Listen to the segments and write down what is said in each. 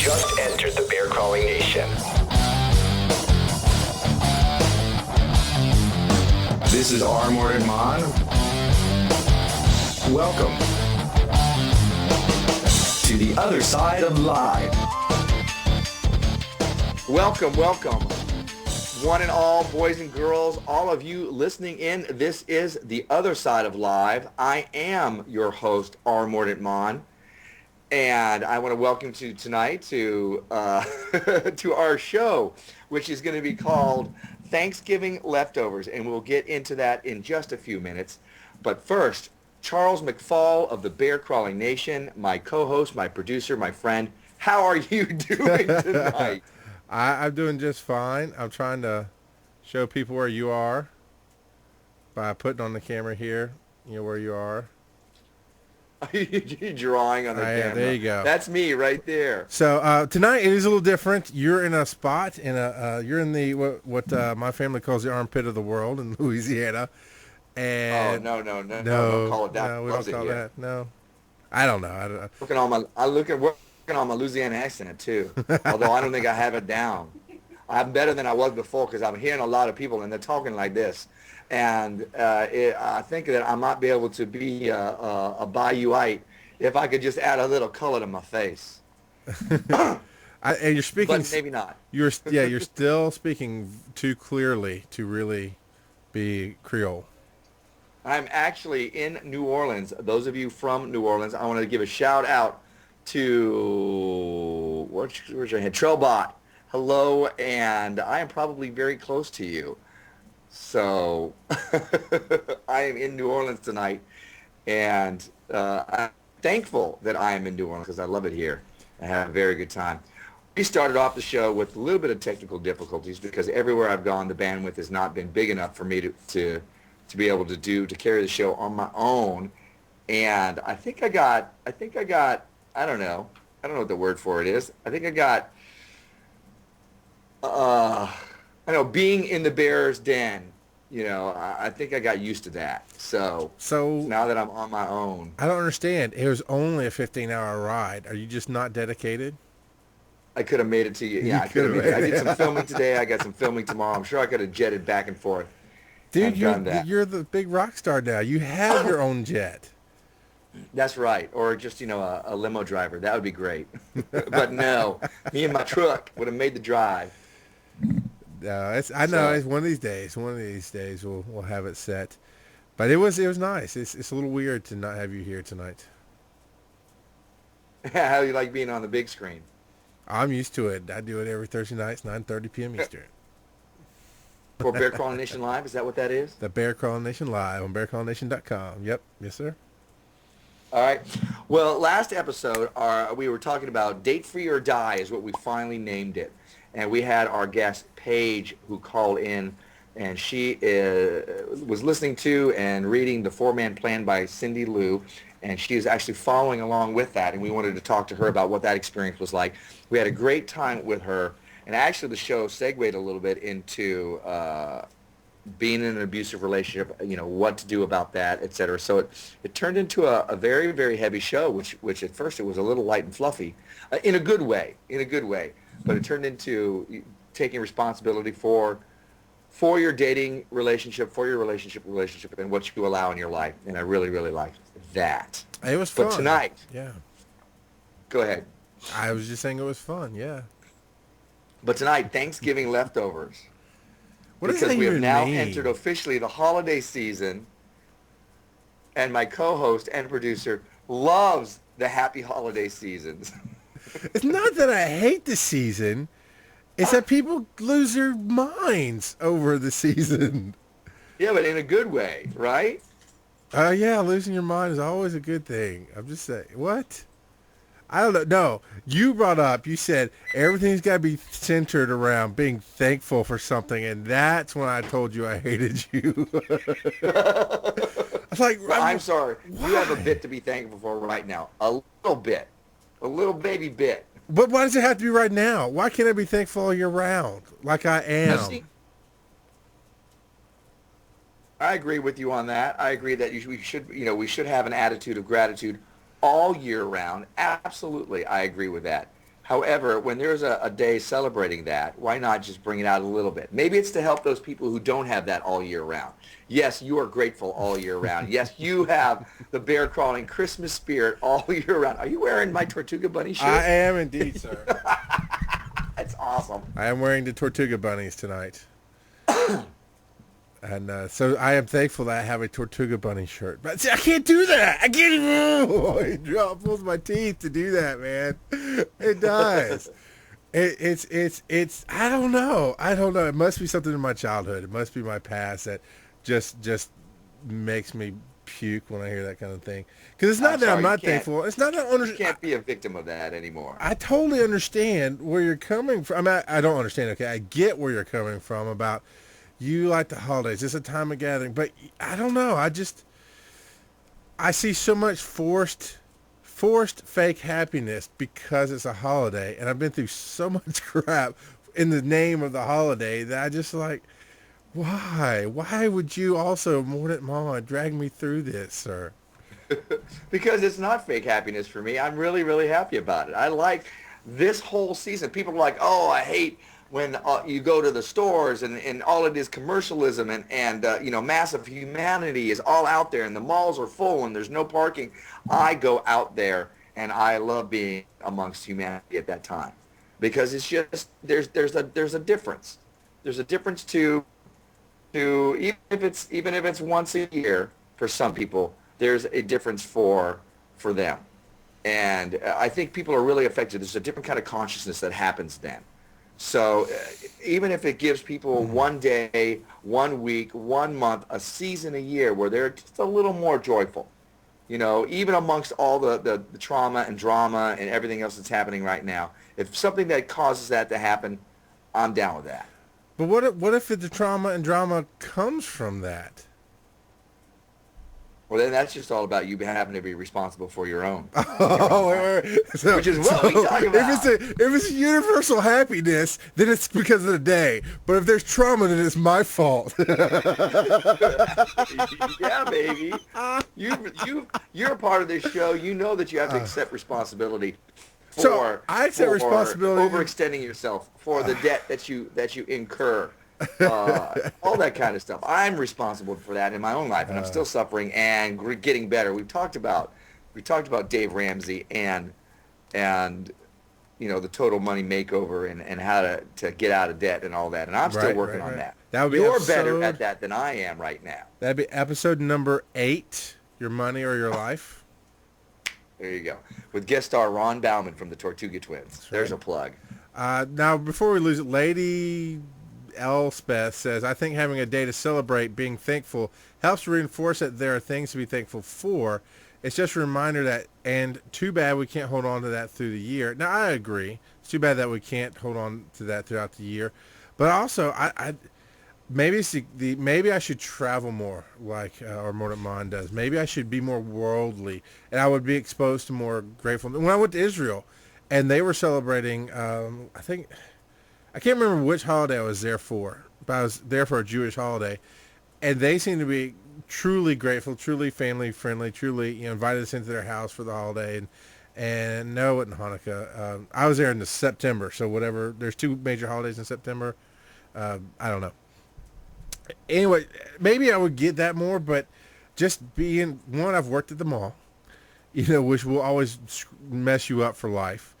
just entered the bear crawling nation. This is Mordant. Welcome to the other side of live. Welcome, one and all, boys and girls, all of you listening in. This is the other side of live. I am your host, Mordant, and I want to welcome you tonight to to our show, which is going to be called Thanksgiving Leftovers, and we'll get into that in just a few minutes. But first, Charles McFall of the Bear Crawling Nation, my co-host, my producer, my friend. How are you doing tonight? I'm doing just fine. I'm trying to show people where you are by putting on the camera here, where you are. You're drawing on the camera. There you go. That's me right there. So tonight it is a little different. You're in a spot you're in the what my family calls the armpit of the world in Louisiana. And no, don't call it that. No, we don't call that. No, I don't know. Working on my Louisiana accent too. Although I don't think I have it down. I'm better than I was before because I'm hearing a lot of people and they're talking like this. And I think that I might be able to be a Bayouite if I could just add a little color to my face. And you're speaking, but maybe not. You're still speaking too clearly to really be Creole. I'm actually in New Orleans. Those of you from New Orleans, I want to give a shout out to where's your head? Trailbot. Hello, and I am probably very close to you. So I am in New Orleans tonight, and I'm thankful that I am in New Orleans because I love it here. I have a very good time. We started off the show with a little bit of technical difficulties because everywhere I've gone, the bandwidth has not been big enough for me to be able to carry the show on my own. And I don't know what the word for it is. Being in the bear's den, I think I got used to that. So now that I'm on my own. I don't understand. It was only a 15-hour ride. Are you just not dedicated? I could have made it to you. Yeah, I could have made it. I did some filming today. I got some filming tomorrow. I'm sure I could have jetted back and forth. Dude, you're the big rock star now. You have your own jet. That's right. Or just, a limo driver. That would be great. But no, me and my truck would have made the drive. No, it's one of these days. One of these days we'll have it set. But it was nice. It's a little weird to not have you here tonight. How do you like being on the big screen? I'm used to it. I do it every Thursday nights, 9:30 p.m. Eastern. For Bear Crawling Nation Live, is that what that is? The Bear Crawling Nation Live on bearcrawlingnation.com. Yep. Yes, sir. All right. Well, last episode, we were talking about Date Free or Die is what we finally named it. And we had our guest, Paige, who called in, and she was listening to and reading the 4-Man Plan by Cindy Lou, and she is actually following along with that, and we wanted to talk to her about what that experience was like. We had a great time with her, and actually the show segued a little bit into being in an abusive relationship, what to do about that, etc. So it turned into a very, very heavy show, which at first it was a little light and fluffy, in a good way. But it turned into taking responsibility for your dating relationship, for your relationship, and what you allow in your life. And I really, really liked that. It was fun. But tonight, yeah. Go ahead. I was just saying it was fun, yeah. But tonight, Thanksgiving leftovers. What does that because we have even now mean? entered officially the holiday season, and my co-host and producer loves the happy holiday seasons. It's not that I hate the season. It's that people lose their minds over the season. Yeah, but in a good way, right? Yeah, losing your mind is always a good thing. I'm just saying, what? I don't know. No, you said everything's got to be centered around being thankful for something, and that's when I told you I hated you. I was like, well, I'm sorry. Why? You have a bit to be thankful for right now. A little baby bit. But why does it have to be right now? Why can't I be thankful all year round like I am? See, I agree with you on that. I agree that we should have an attitude of gratitude all year round. Absolutely, I agree with that. However, when there's a day celebrating that, why not just bring it out a little bit? Maybe it's to help those people who don't have that all year round. Yes, you are grateful all year round. Yes, you have the bear crawling Christmas spirit all year round. Are you wearing my Tortuga bunny shirt? I am indeed, sir. That's awesome. I am wearing the Tortuga bunnies tonight. And so I am thankful that I have a Tortuga bunny shirt. But see, I can't do that. I can't even. It pulls my teeth to do that, man. It does. It's. I don't know. It must be something in my childhood. It must be my past that just makes me puke when I hear that kind of thing. Because it's not that I'm not thankful. It's not that you can't be a victim of that anymore. I totally understand where you're coming from. I don't understand. Okay, I get where you're coming from about. You like the holidays. It's a time of gathering. But I don't know. I see so much forced fake happiness because it's a holiday. And I've been through so much crap in the name of the holiday that I just like, why? Why would you also, Mordant Mama, drag me through this, sir? Because it's not fake happiness for me. I'm really, really happy about it. I like this whole season. People are like, oh, I hate when you go to the stores and all it is commercialism and massive humanity is all out there and the malls are full and there's no parking. I go out there and I love being amongst humanity at that time because it's just there's a difference. There's a difference to even if it's once a year for some people. There's a difference for them, and I think people are really affected. There's a different kind of consciousness that happens then. So even if it gives people one day, 1 week, 1 month, a season, a year where they're just a little more joyful, even amongst all the trauma and drama and everything else that's happening right now, if something that causes that to happen, I'm down with that. But what if the trauma and drama comes from that? Well, then that's just all about you having to be responsible for your own. Wait. So, which is what we talk about. If it's a universal happiness, then it's because of the day. But if there's trauma, then it's my fault. Yeah, baby. You're a part of this show. You know that you have to accept responsibility for responsibility overextending yourself, for the debt that you incur. All that kind of stuff. I'm responsible for that in my own life, and I'm still suffering and getting better. We talked about Dave Ramsey and the total money makeover and how to get out of debt and all that. And I'm still working on that. That would be You're better at that than I am right now. That'd be episode number 8, Your Money or Your Life. There you go. With guest star Ron Bauman from the Tortuga Twins. There's a plug. Now, before we lose it, Lady Elspeth says, I think having a day to celebrate being thankful helps reinforce that there are things to be thankful for. It's just a reminder that, and too bad we can't hold on to that through the year. Now, I agree. It's too bad that we can't hold on to that throughout the year. But also, maybe I should travel more like our Mordant Mon does. Maybe I should be more worldly, and I would be exposed to more gratefulness. When I went to Israel, and they were celebrating, I can't remember which holiday I was there for, but I was there for a Jewish holiday, and they seemed to be truly grateful, truly family friendly, truly invited us into their house for the holiday, and no, it wasn't Hanukkah. I was there in September, so whatever. There's 2 major holidays in September. I don't know. Anyway, maybe I would get that more, but just being one, I've worked at the mall, which will always mess you up for life.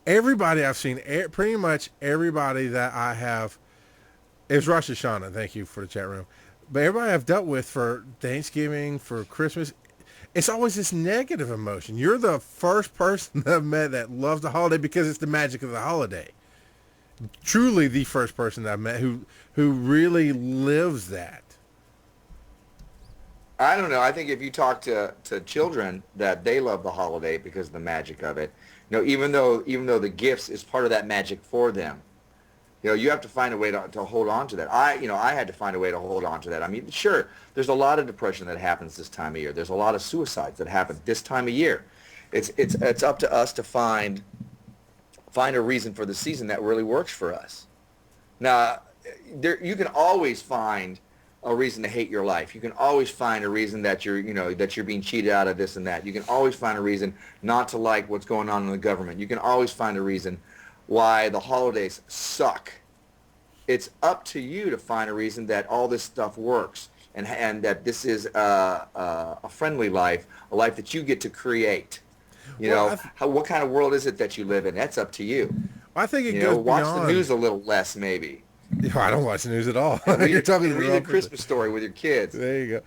Everybody I've seen, pretty much everybody that I have, it was Rosh Hashannah, thank you for the chat room, but everybody I've dealt with for Thanksgiving, for Christmas, it's always this negative emotion. You're the first person that I've met that loves the holiday because it's the magic of the holiday. Truly the first person that I've met who really lives that. I don't know. I think if you talk to children that they love the holiday because of the magic of it, even though the gifts is part of that magic for them, you have to find a way to hold on to that. I had to find a way to hold on to that. I mean, sure, there's a lot of depression that happens this time of year. There's a lot of suicides that happen this time of year. It's up to us to find a reason for the season that really works for us. Now, you can always find a reason to hate your life. You can always find a reason that you're being cheated out of this and that. You can always find a reason not to like what's going on in the government. You can always find a reason why the holidays suck. It's up to you to find a reason that all this stuff works and that this is a friendly life, a life that you get to create. What kind of world is it that you live in? That's up to you. I think it goes watch beyond. the news a little less, maybe. I don't watch the news at all. Read a Christmas story with your kids. There you go.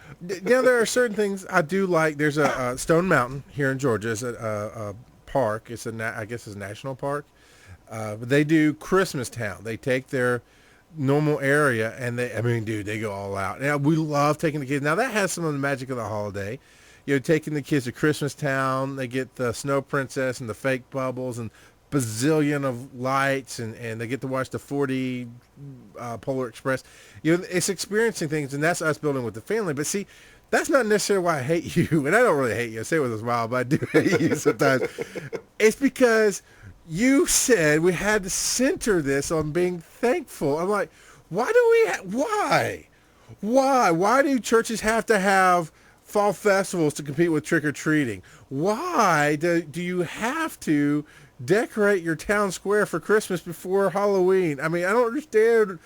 Now, there are certain things I do like. There's a Stone Mountain here in Georgia. It's a park. I guess it's a national park. But they do Christmas Town. They take their normal area and they go all out. Now, we love taking the kids. Now, that has some of the magic of the holiday. Taking the kids to Christmas Town. They get the Snow Princess and the fake bubbles and bazillion of lights, and they get to watch the 4D Polar Express. It's experiencing things, and that's us building with the family. But see, that's not necessarily why I hate you, and I don't really hate you. I say it with a smile, but I do hate you sometimes. It's because you said we had to center this on being thankful. I'm like, why do churches have to have fall festivals to compete with trick-or-treating? Why do you have to decorate your town square for Christmas before Halloween? I mean, I don't understand.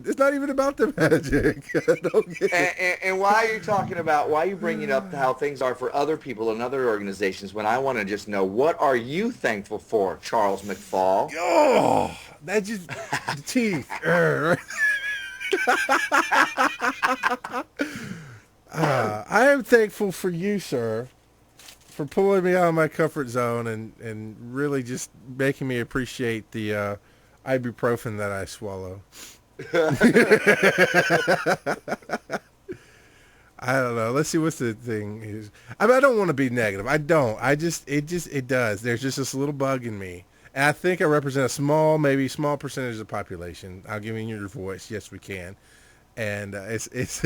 It's not even about the magic. I don't get it. And why are you bringing up how things are for other people and other organizations when I want to just know, what are you thankful for, Charles McFall? Oh, that's just the teeth. I am thankful for you, sir, for pulling me out of my comfort zone and really just making me appreciate the ibuprofen that I swallow. I don't know. Let's see what's the thing is. I don't want to be negative. I don't. It does. There's just this little bug in me. And I think I represent maybe small percentage of the population. I'll give you your voice. Yes, we can. And it's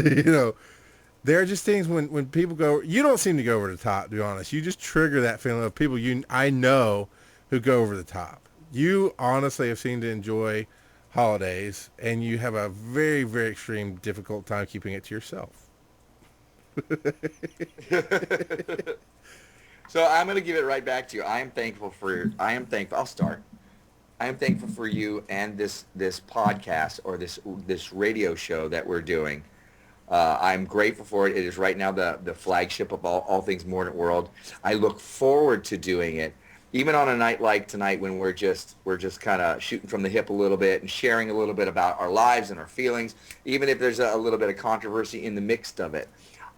there are just things when people go, you don't seem to go over the top, to be honest. You just trigger that feeling of people I know who go over the top. You honestly have seemed to enjoy holidays, and you have a very, very extreme difficult time keeping it to yourself. So I'm going to give it right back to you. I'll start. I am thankful for you and this podcast, or this radio show that we're doing. I'm grateful for it. It is right now the flagship of all things Mordant World. I look forward to doing it, even on a night like tonight when we're just kind of shooting from the hip a little bit and sharing a little bit about our lives and our feelings, even if there's a little bit of controversy in the mix of it.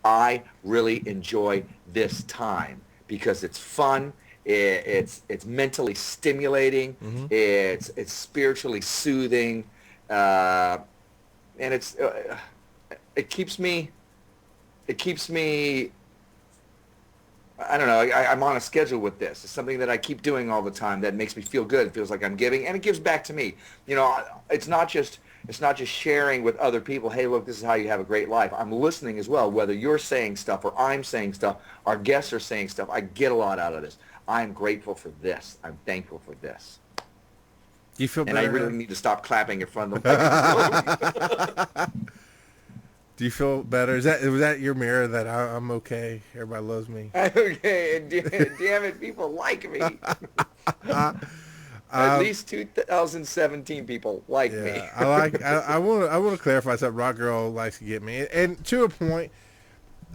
I really enjoy this time because it's fun. It's mentally stimulating. Mm-hmm. It's spiritually soothing, and it keeps me, I don't know, I'm on a schedule with this. It's something that I keep doing all the time that makes me feel good. It feels like I'm giving, and it gives back to me. It's not just sharing with other people, hey, look, this is how you have a great life. I'm listening as well, whether you're saying stuff or I'm saying stuff, our guests are saying stuff. I get a lot out of this. I'm grateful for this. I'm thankful for this. Do you feel better? And I really need to stop clapping in front of the microphone. Do you feel better? Was that your mirror that I'm okay? Everybody loves me. Okay, and damn it, people like me. At least 2017 people like me. I want to clarify something. Rock Girl likes to get me, and to a point,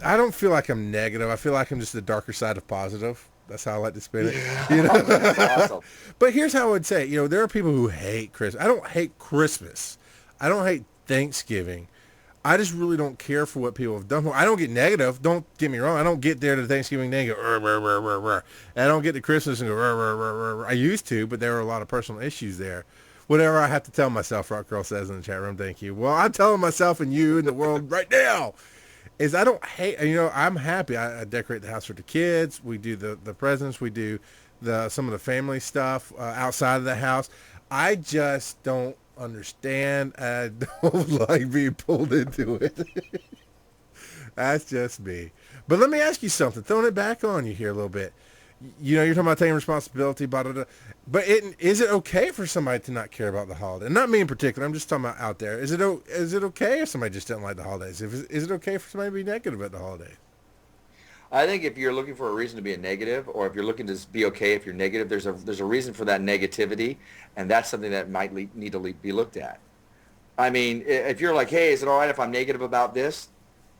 I don't feel like I'm negative. I feel like I'm just the darker side of positive. That's how I like to spin it. That's awesome. But here's how I would say it. There are people who hate Christmas. I don't hate Christmas. I don't hate Thanksgiving. I just really don't care for what people have done. I don't get negative. Don't get me wrong. I don't get there to Thanksgiving Day and go, rah, rah, rah, rah, rah. And I don't get to Christmas and go, rah, rah, rah, rah, rah. I used to, but there were a lot of personal issues there. Whatever I have to tell myself, Rock Girl says in the chat room, thank you. Well, I'm telling myself and you and the world right now is I don't hate, I'm happy. I decorate the house for the kids. We do the presents. We do some of the family stuff outside of the house. I just don't understand. I don't like being pulled into it. That's just me. But let me ask you something. Throwing it back on you here a little bit. you're talking about taking responsibility, blah, blah, blah. But is it okay for somebody to not care about the holiday? Not me in particular. I'm just talking about out there. Is it okay if somebody just doesn't like the holidays? Is it okay for somebody to be negative about the holidays? I think if you're looking for a reason to be a negative, or if you're looking to be okay if you're negative, there's a reason for that negativity, and that's something that might need to be looked at. I mean, if you're like, hey, is it all right if I'm negative about this?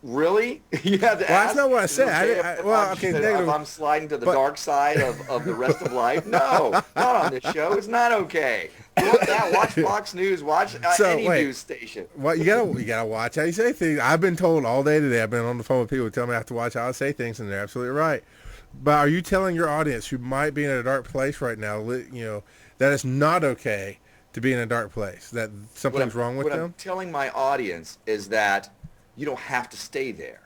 Really? You have to ask. That's not what I said. If I'm sliding to the dark side of the rest of life? No, not on this show. It's not okay. You want that? Watch Fox News. Watch any news station. Well, you gotta watch how you say things. I've been told all day today. I've been on the phone with people who tell me I have to watch how I say things, and they're absolutely right. But are you telling your audience who might be in a dark place right now, that it's not okay to be in a dark place? That something's wrong with them? What I'm telling my audience is that you don't have to stay there.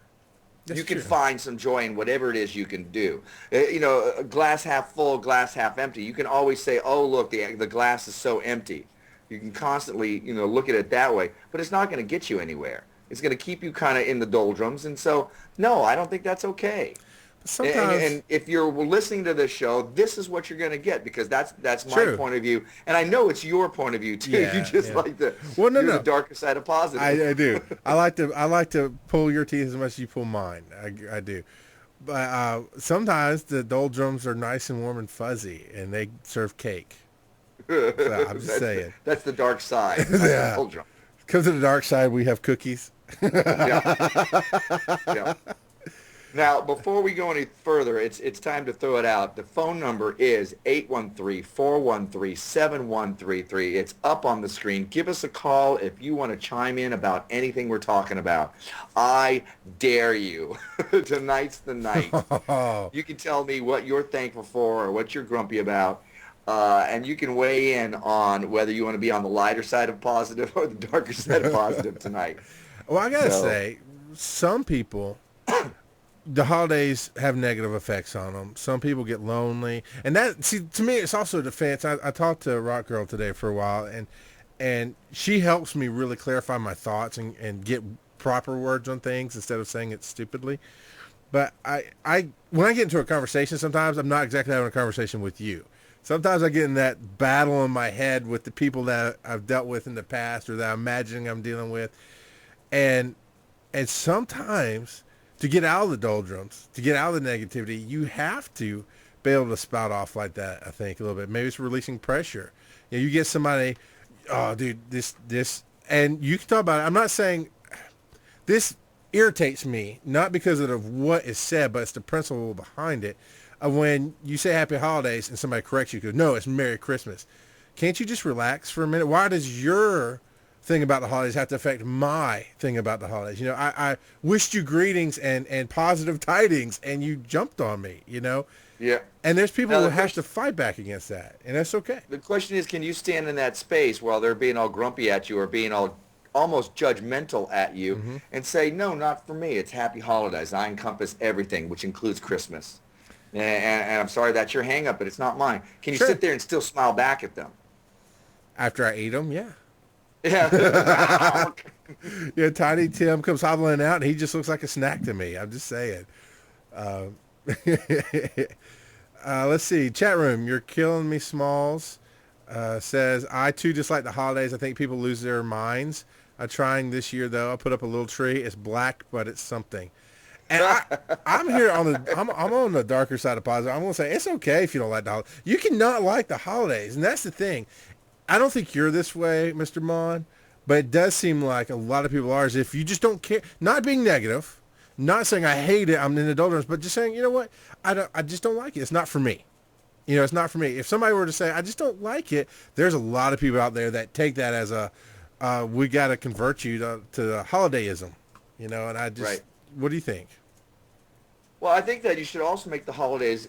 You can true. find some joy in whatever it is you can do. A glass half full, glass half empty. You can always say, oh, look, the glass is so empty. You can constantly, look at it that way. But it's not going to get you anywhere. It's going to keep you kind of in the doldrums. And so, no, I don't think that's okay. And if you're listening to this show, this is what you're going to get, because that's my point of view, and I know it's your point of view too. Yeah, you just like the the darker side of positive. I do. I like to pull your teeth as much as you pull mine. I do. But sometimes the doldrums are nice and warm and fuzzy, and they serve cake. So I'm just saying. That's the dark side. Yeah. Come to the dark side, we have cookies. Yeah. Now, before we go any further, it's time to throw it out. The phone number is 813-413-7133. It's up on the screen. Give us a call if you want to chime in about anything we're talking about. I dare you. Tonight's the night. You can tell me what you're thankful for or what you're grumpy about. And you can weigh in on whether you want to be on the lighter side of positive or the darker side of positive tonight. Well, I got to say, some people... the holidays have negative effects on them. Some people get lonely, and to me, it's also a defense. I talked to Rock Girl today for a while, and she helps me really clarify my thoughts and get proper words on things instead of saying it stupidly. But when I get into a conversation, sometimes I'm not exactly having a conversation with you. Sometimes I get in that battle in my head with the people that I've dealt with in the past or that I'm imagining I'm dealing with, and sometimes, to get out of the doldrums, to get out of the negativity, you have to be able to spout off like that, I think, a little bit. Maybe it's releasing pressure. You get somebody, oh, dude, this, and you can talk about it. I'm not saying this irritates me, not because of what is said, but it's the principle behind it. When you say Happy Holidays and somebody corrects you, because, no, it's Merry Christmas. Can't you just relax for a minute? Why does your thing about the holidays have to affect my thing about the holidays? I wished you greetings and positive tidings, and you jumped on me, Yeah. And there's people who have to fight back against that, and that's okay. The question is, can you stand in that space while they're being all grumpy at you or being all almost judgmental at you and say, no, not for me. It's Happy Holidays. I encompass everything, which includes Christmas. And I'm sorry that's your hang up, but it's not mine. Can you sit there and still smile back at them? After I eat them, yeah. Yeah. Yeah, Tiny Tim comes hobbling out, and he just looks like a snack to me. I'm just saying. Let's see. Chat room, you're killing me, Smalls. Says, I too dislike the holidays. I think people lose their minds. I'm trying this year, though. I put up a little tree. It's black, but it's something. And I'm here I'm on the darker side of positive. I'm going to say it's okay if you don't like the holidays. You cannot like the holidays, and that's the thing. I don't think you're this way, Mr. Mon, but it does seem like a lot of people are, as if you just don't care. Not being negative, not saying I hate it, I'm in the doldrums, but just saying, you know what, I just don't like it. It's not for me. It's not for me. If somebody were to say, I just don't like it, there's a lot of people out there that take that as we got to convert you to the holidayism, and I just, right. What do you think? Well, I think that you should also make the holidays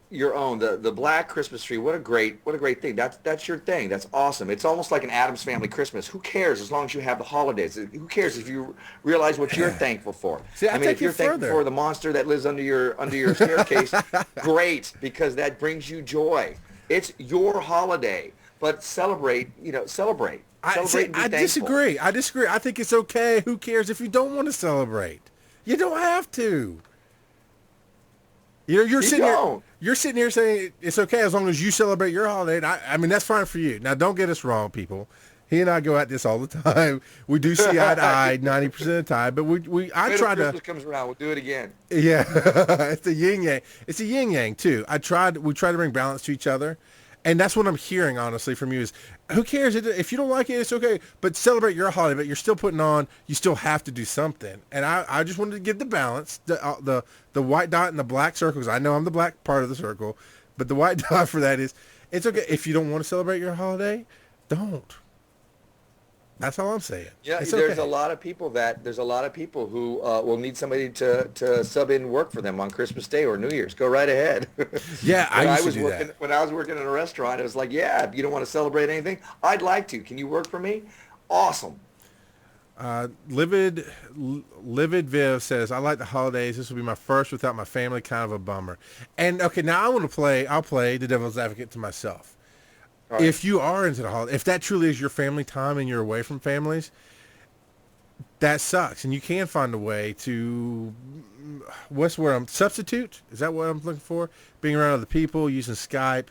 your own. The black Christmas tree, what a great thing. That's your thing. That's awesome. It's almost like an Addams Family Christmas. Who cares as long as you have the holidays? Who cares if you realize what you're thankful for? See, I mean, if you're thankful for the monster that lives under your staircase, great, because that brings you joy. It's your holiday, but celebrate. Celebrate. I disagree. I think it's okay. Who cares if you don't want to celebrate? You don't have to. You know, you're You sitting here. don't. You're sitting here saying it's okay as long as you celebrate your holiday. And I mean, that's fine for you. Now, don't get us wrong, people. He and I go at this all the time. We do see eye to eye 90% of the time, but I try to. Christmas comes around, we'll do it again. Yeah, it's a yin yang. It's a yin yang too. We try to bring balance to each other, and that's what I'm hearing honestly from you is, who cares if you don't like it, it's okay. But celebrate your holiday. But you're still putting on. You still have to do something. And I just wanted to give the balance, the white dot and the black circle, because I know I'm the black part of the circle, but the white dot for that is, it's okay if you don't want to celebrate your holiday, don't. That's all I'm saying. Yeah, it's there's okay. a lot of people who will need somebody to sub in work for them on Christmas Day or New Year's. Go right ahead. Yeah, I used to do working, that. when I was working in a restaurant, it was like, yeah, if you don't want to celebrate anything, I'd like to. Can you work for me? Awesome. Livid Viv says, I like the holidays. This will be my first without my family, kind of a bummer. And okay, now I'll play the devil's advocate to myself. Right. If you are into the holiday, if that truly is your family time and you're away from families, that sucks. And you can find a way to, substitute? Is that what I'm looking for? Being around other people, using Skype.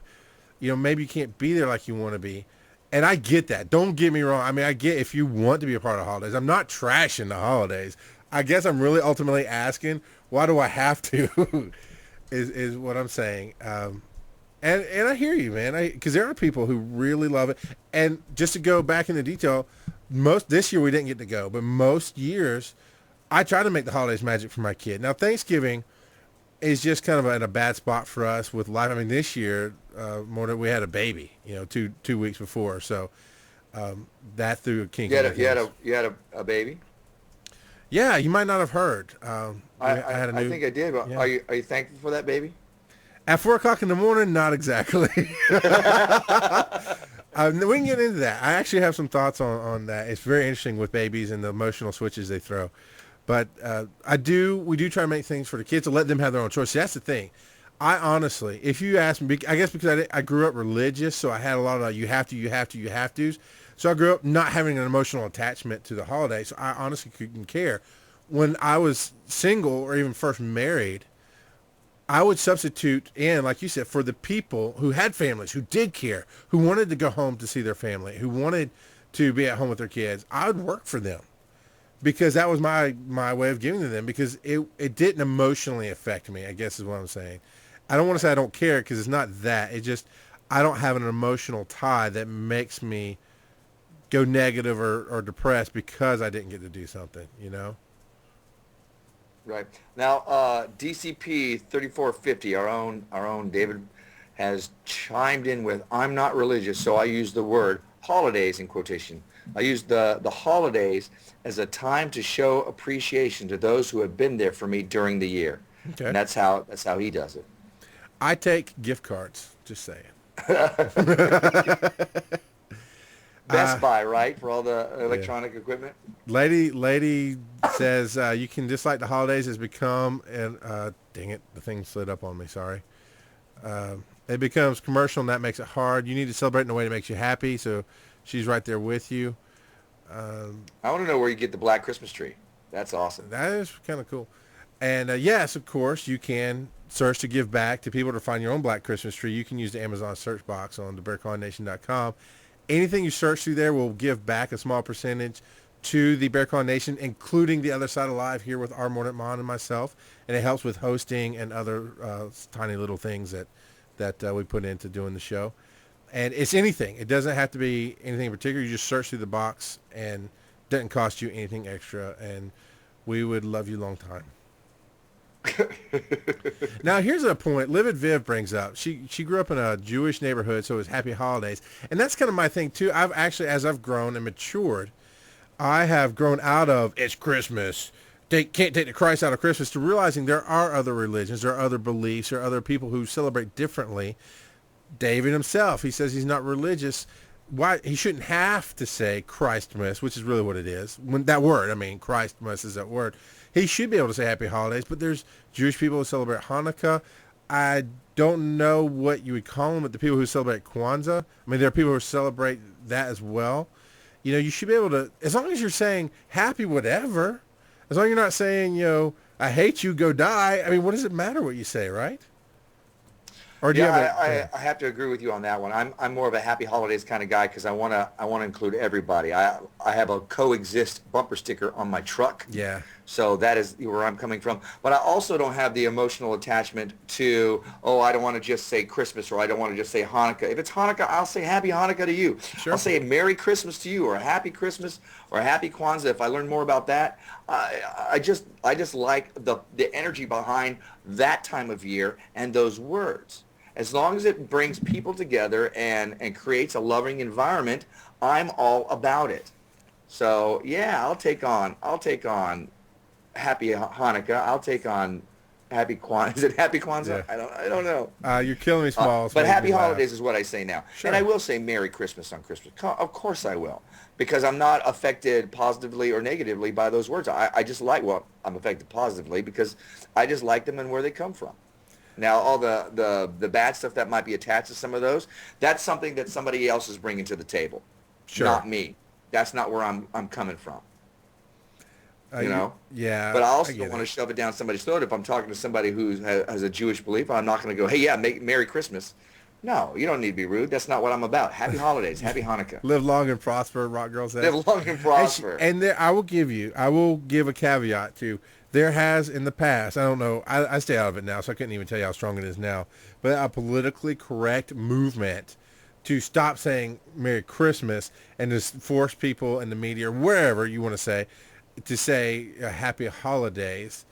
You know, maybe you can't be there like you want to be. And I get that. Don't get me wrong. I mean, I get if you want to be a part of the holidays. I'm not trashing the holidays. I guess I'm really ultimately asking, why do I have to, is what I'm saying. And I hear you, man, because there are people who really love it. And just to go back into detail, this year we didn't get to go, but most years I try to make the holidays magic for my kid. Now, Thanksgiving is just kind of in a bad spot for us with life. I mean, this year, we had a baby, two weeks before. So that threw a kink. You had a baby? Yeah, you might not have heard. I think I did. But Yeah. Are you thankful for that baby? At 4 o'clock in the morning, not exactly. We can get into that. I actually have some thoughts on that. It's very interesting with babies and the emotional switches they throw. But we do try to make things for the kids to let them have their own choice. See, that's the thing. I honestly, if you ask me, I guess because I grew up religious, so I had a lot of you have to's. So I grew up not having an emotional attachment to the holiday, so I honestly couldn't care. When I was single or even first married, I would substitute in, like you said, for the people who had families, who did care, who wanted to go home to see their family, who wanted to be at home with their kids. I would work for them because that was my way of giving to them, because it didn't emotionally affect me, I guess is what I'm saying. I don't want to say I don't care, because it's not that. It just, I don't have an emotional tie that makes me go negative or depressed because I didn't get to do something, Right. Now, DCP 3450, our own David, has chimed in with, I'm not religious, so I use the word holidays in quotation. I use the holidays as a time to show appreciation to those who have been there for me during the year. Okay. And that's how he does it. I take gift cards, just saying. Best Buy, right, for all the electronic equipment? Lady says, you can dislike the holidays has become, and dang it, the thing slid up on me, sorry. It becomes commercial, and that makes it hard. You need to celebrate in a way that makes you happy, so she's right there with you. I want to know where you get the black Christmas tree. That's awesome. That is kind of cool. And yes, of course, you can search to give back to people to find your own black Christmas tree. You can use the Amazon search box on thebearclawnation.com. Anything you search through there will give back a small percentage to the Bear Claw Nation, including the Other Side Alive here with our Mordant Mon and myself. And it helps with hosting and other tiny little things that we put into doing the show. And it's anything. It doesn't have to be anything in particular. You just search through the box, and it doesn't cost you anything extra. And we would love you long time. Now, here's a point Livid Viv brings up. She grew up in a Jewish neighborhood, so it was happy holidays. And that's kind of my thing, too. I've actually, as I've grown and matured, I have grown out of, it's Christmas, can't take the Christ out of Christmas, to realizing there are other religions, there are other beliefs, there are other people who celebrate differently. David himself, he says he's not religious. Why he shouldn't have to say Christmas, which is really what it is. When that word, I mean, Christmas is that word. He should be able to say happy holidays, but there's Jewish people who celebrate Hanukkah. I don't know what you would call them, but the people who celebrate Kwanzaa, I mean, there are people who celebrate that as well. You should be able to, as long as you're saying happy whatever, as long as you're not saying, I hate you, go die. I mean, what does it matter what you say, right? Or do you have I have to agree with you on that one. I'm more of a happy holidays kind of guy because I wanna include everybody. I have a coexist bumper sticker on my truck. Yeah. So that is where I'm coming from. But I also don't have the emotional attachment to, oh, I don't want to just say Christmas or I don't want to just say Hanukkah. If it's Hanukkah, I'll say Happy Hanukkah to you. Sure. I'll say Merry Christmas to you or Happy Christmas or Happy Kwanzaa. If I learn more about that, I just like the energy behind that time of year and those words. As long as it brings people together and creates a loving environment, I'm all about it. So yeah, I'll take on Happy Hanukkah. I'll take on Happy Kwanzaa. Is it Happy Kwanzaa? Yeah. I don't know. You're killing me, Smalls. But Happy Holidays is what I say now. Sure. And I will say Merry Christmas on Christmas. Of course I will. Because I'm not affected positively or negatively by those words. I just like, well, I'm affected positively because I just like them and where they come from. Now, all the bad stuff that might be attached to some of those, that's something that somebody else is bringing to the table. Sure. Not me. That's not where I'm coming from. You know? Yeah. But I also don't want to shove it down somebody's throat. If I'm talking to somebody who has a Jewish belief, I'm not going to go, hey, yeah, Merry Christmas. No, you don't need to be rude. That's not what I'm about. Happy holidays. Happy Hanukkah. Live long and prosper, Rock Girl says. Live long and prosper. And there, I will give a caveat to, there has in the past, I don't know, I stay out of it now, so I couldn't even tell you how strong it is now, but a politically correct movement to stop saying Merry Christmas and just force people in the media or wherever you want to say Happy Holidays.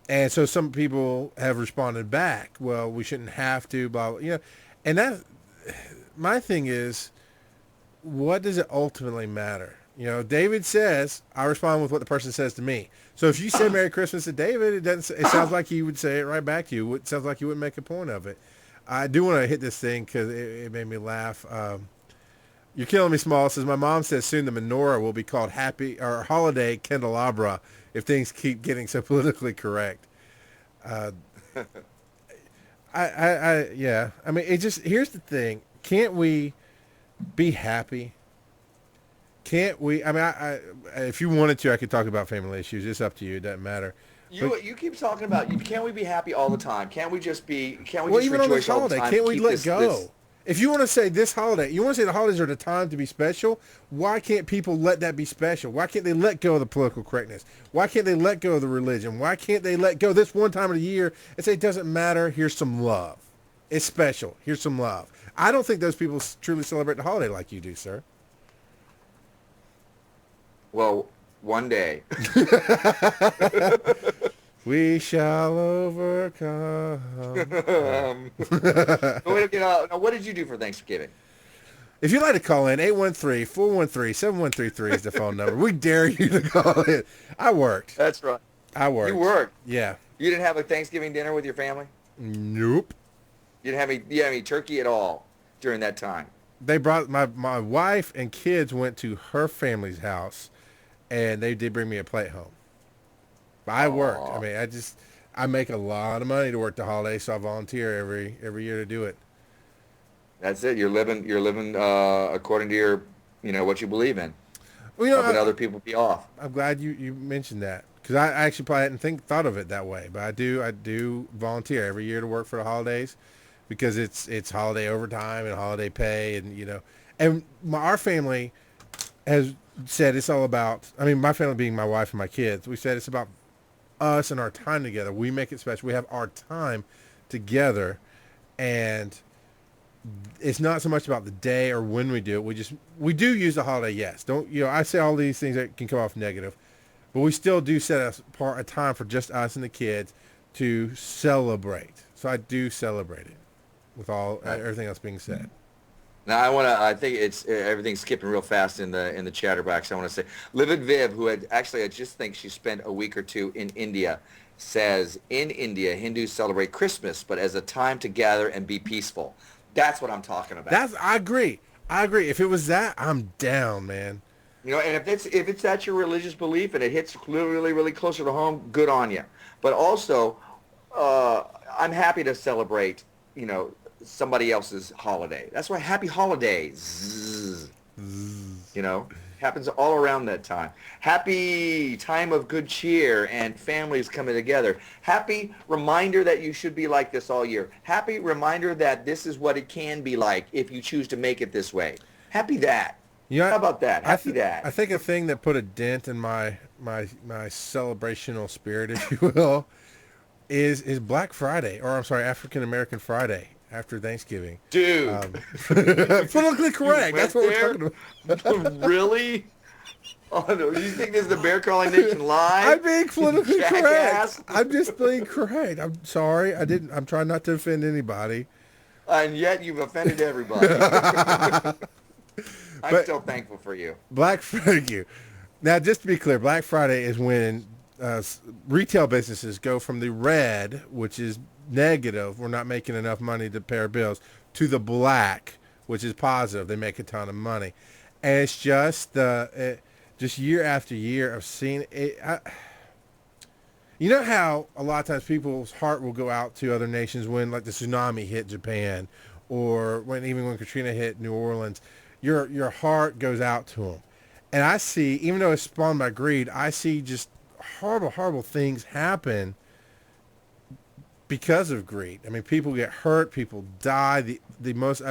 And so some people have responded back, well, we shouldn't have to, blah, blah, you know. And that, my thing is, what does it ultimately matter? You know, David says, I respond with what the person says to me. So if you say Merry Christmas to David, it sounds like he would say it right back to you. It sounds like you wouldn't make a point of it. I do want to hit this thing because it made me laugh. You're killing me, Small. Says, my mom says soon the menorah will be called Happy or Holiday Candelabra if things keep getting so politically correct. Yeah. I mean, here's the thing. Can't we be happy? Can't we? I mean, if you wanted to, I could talk about family issues. It's up to you. It doesn't matter. You keep talking about, can't we be happy all the time? Can't we just even rejoice on this all holiday, the time? can't we let go? If you want to say this holiday, you want to say the holidays are the time to be special, why can't people let that be special? Why can't they let go of the political correctness? Why can't they let go of the religion? Why can't they let go this one time of the year and say it doesn't matter, here's some love. It's special. Here's some love. I don't think those people truly celebrate the holiday like you do, sir. Well, one day. We shall overcome. What did you do for Thanksgiving? If you'd like to call in, 813-413-7133 is the phone number. We dare you to call in. I worked. That's right. I worked. You worked? Yeah. You didn't have a Thanksgiving dinner with your family? Nope. You didn't have any turkey at all during that time? They brought, my wife and kids went to her family's house, and they did bring me a plate home. But I worked. I mean, I make a lot of money to work the holiday, so I volunteer every year to do it. That's it. You're living according to your, what you believe in. Well, helping other people be off. I'm glad you mentioned that because I actually probably hadn't thought of it that way. But I do volunteer every year to work for the holidays because it's holiday overtime and holiday pay and our family has said it's all about. I mean, my family being my wife and my kids, we said it's about us and our time together. We make it special. We have our time together, and it's not so much about the day or when we do it. We do use the holiday. Yes. I say all these things that can come off negative, but we still do set apart a time for just us and the kids to celebrate. So I do celebrate it with everything else being said. Now I think it's everything's skipping real fast in the chatterbox. I want to say Livid Viv, who I just think she spent a week or two in India, says in India Hindus celebrate Christmas, but as a time to gather and be peaceful. That's what I'm talking about. I agree. If it was that, I'm down, man. And if it's that your religious belief and it hits really, really closer to home, good on you. But also, I'm happy to celebrate, somebody else's holiday. That's why happy holidays. Happens all around that time. Happy time of good cheer and families coming together. Happy reminder that you should be like this all year. Happy reminder that this is what it can be like if you choose to make it this way. Happy that. Yeah, How about that? Happy that. I think a thing that put a dent in my celebrational spirit, if you will, is Black Friday, or I'm sorry, African American Friday after Thanksgiving. Dude. Politically correct. That's what we're talking about. Really? Oh, no. You think this is the Bear Crawling Nation live? I'm being politically Jackass? correct. I'm just being correct. I'm sorry. I'm trying not to offend anybody. And yet you've offended everybody. I'm still thankful for you. Thank you. Now, just to be clear, Black Friday is when retail businesses go from the red, which is negative, we're not making enough money to pay our bills, to the black, which is positive, they make a ton of money. And it's just just year after year of seeing it. You know how a lot of times people's heart will go out to other nations when, like, the tsunami hit Japan, or when Katrina hit New Orleans. Your heart goes out to them. And I see, even though it's spawned by greed, I see just horrible things happen because of greed. I mean, people get hurt, people die. The most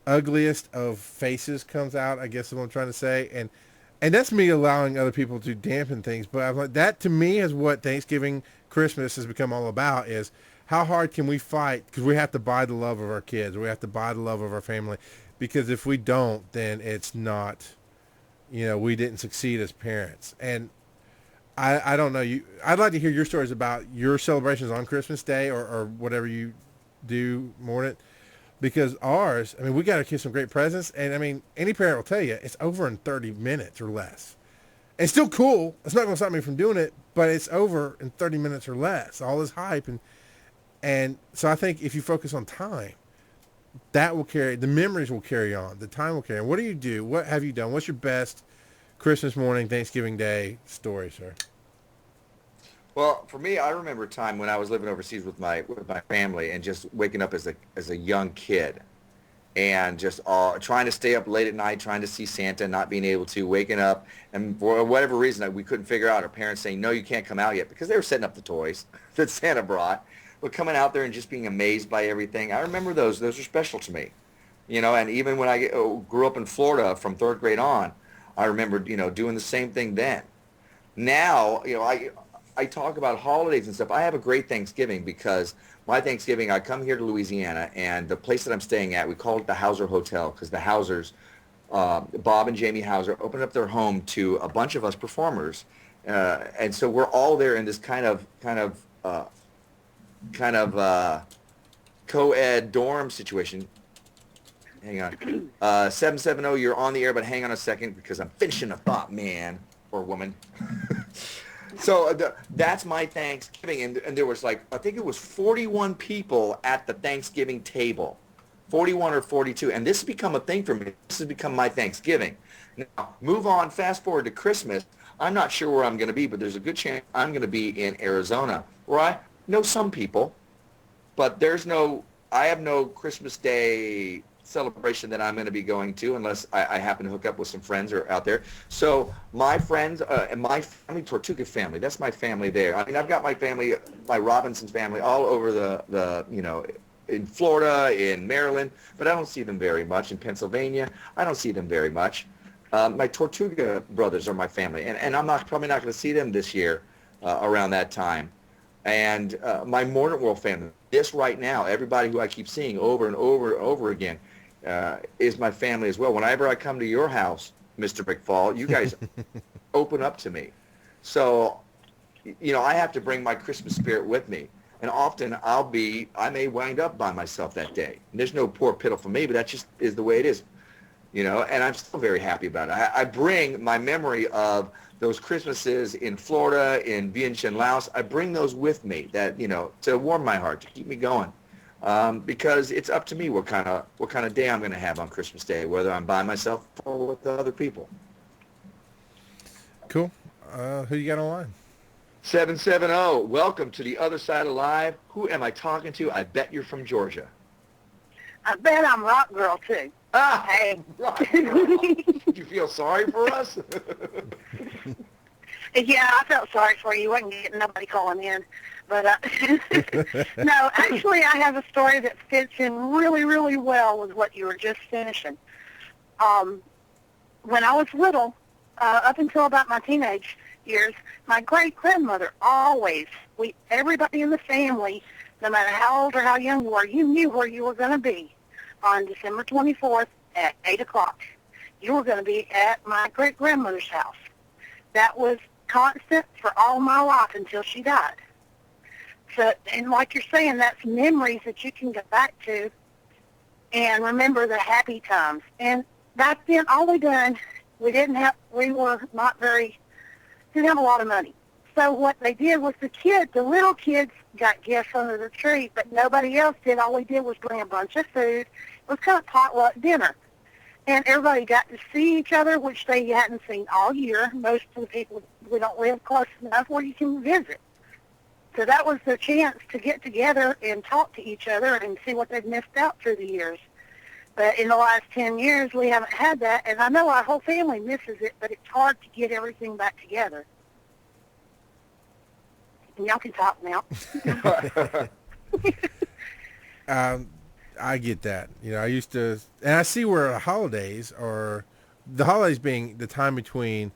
ugliest of faces comes out, I guess is what I'm trying to say. And that's me allowing other people to dampen things. But I'm like, that to me is what Thanksgiving, Christmas has become all about, is how hard can we fight? Because we have to buy the love of our kids. We have to buy the love of our family. Because if we don't, then it's not, we didn't succeed as parents. And I don't know. I'd like to hear your stories about your celebrations on Christmas Day or whatever you do, Mordant. Because ours, I mean, we got our kids some great presents. And, I mean, any parent will tell you it's over in 30 minutes or less. It's still cool. It's not going to stop me from doing it, but it's over in 30 minutes or less. All this hype. And so I think if you focus on time, that will carry, the memories will carry on, the time will carry on. What do you do? What have you done? What's your best Christmas morning, Thanksgiving Day story, sir? Well, for me, I remember a time when I was living overseas with my family and just waking up as a young kid and just trying to stay up late at night, trying to see Santa, not being able to, waking up, and for whatever reason we couldn't figure out, our parents saying, no, you can't come out yet, because they were setting up the toys that Santa brought. But coming out there and just being amazed by everything, I remember those are special to me, and even when I grew up in Florida from 3rd grade on, I remember, doing the same thing then. Now, I talk about holidays and stuff. I have a great Thanksgiving because my Thanksgiving, I come here to Louisiana, and the place that I'm staying at, we call it the Hauser Hotel, because the Hausers, Bob and Jamie Hauser, opened up their home to a bunch of us performers. And so we're all there in this kind of co-ed dorm situation. Hang on. 770, you're on the air, but hang on a second because I'm finishing a thought, man or woman. So that's my Thanksgiving. And there was I think it was 41 people at the Thanksgiving table, 41 or 42. And this has become a thing for me. This has become my Thanksgiving. Now, move on, fast forward to Christmas. I'm not sure where I'm going to be, but there's a good chance I'm going to be in Arizona, where I know some people, but I have no Christmas Day celebration that I'm going to be going to unless I happen to hook up with some friends or out there. So my friends and my family, Tortuga family, that's my family there. I mean, I've got my family, my Robinson family, all over the in Florida, in Maryland, but I don't see them very much. In Pennsylvania, I don't see them very much. My Tortuga brothers are my family, and I'm probably not going to see them this year around that time. And my Mordant World family, this right now, everybody who I keep seeing over and over and over again, is my family as well. Whenever I come to your house, Mr. McFall, you guys open up to me. So, I have to bring my Christmas spirit with me. And often I may wind up by myself that day. And there's no poor pitiful me, but that just is the way it is. And I'm still very happy about it. I bring my memory of those Christmases in Florida, in Vientiane, Laos. I bring those with me that, to warm my heart, to keep me going. Because it's up to me what kind of day I'm going to have on Christmas Day, whether I'm by myself or with other people. Cool. Who you got online? 770, welcome to the other side of live. Who am I talking to? I bet you're from Georgia. I bet I'm Rock Girl, too. Hey. Did you feel sorry for us? Yeah, I felt sorry for you. Wasn't getting nobody calling in. But no, actually, I have a story that fits in really, really well with what you were just finishing. When I was little, up until about my teenage years, my great-grandmother always, everybody in the family, no matter how old or how young you were, you knew where you were going to be on December 24th at 8 o'clock. You were going to be at my great-grandmother's house. That was constant for all my life until she died. So, and like you're saying, that's memories that you can get back to and remember the happy times. And back then, all we done, didn't have a lot of money. So what they did was the little kids got gifts under the tree, but nobody else did. All we did was bring a bunch of food. It was kind of potluck dinner. And everybody got to see each other, which they hadn't seen all year. Most of the people, we don't live close enough where you can visit. So that was their chance to get together and talk to each other and see what they've missed out through the years. But in the last 10 years, we haven't had that. And I know our whole family misses it, but it's hard to get everything back together. And y'all can talk now. I get that. You know, I used to, and I see where the holidays being the time between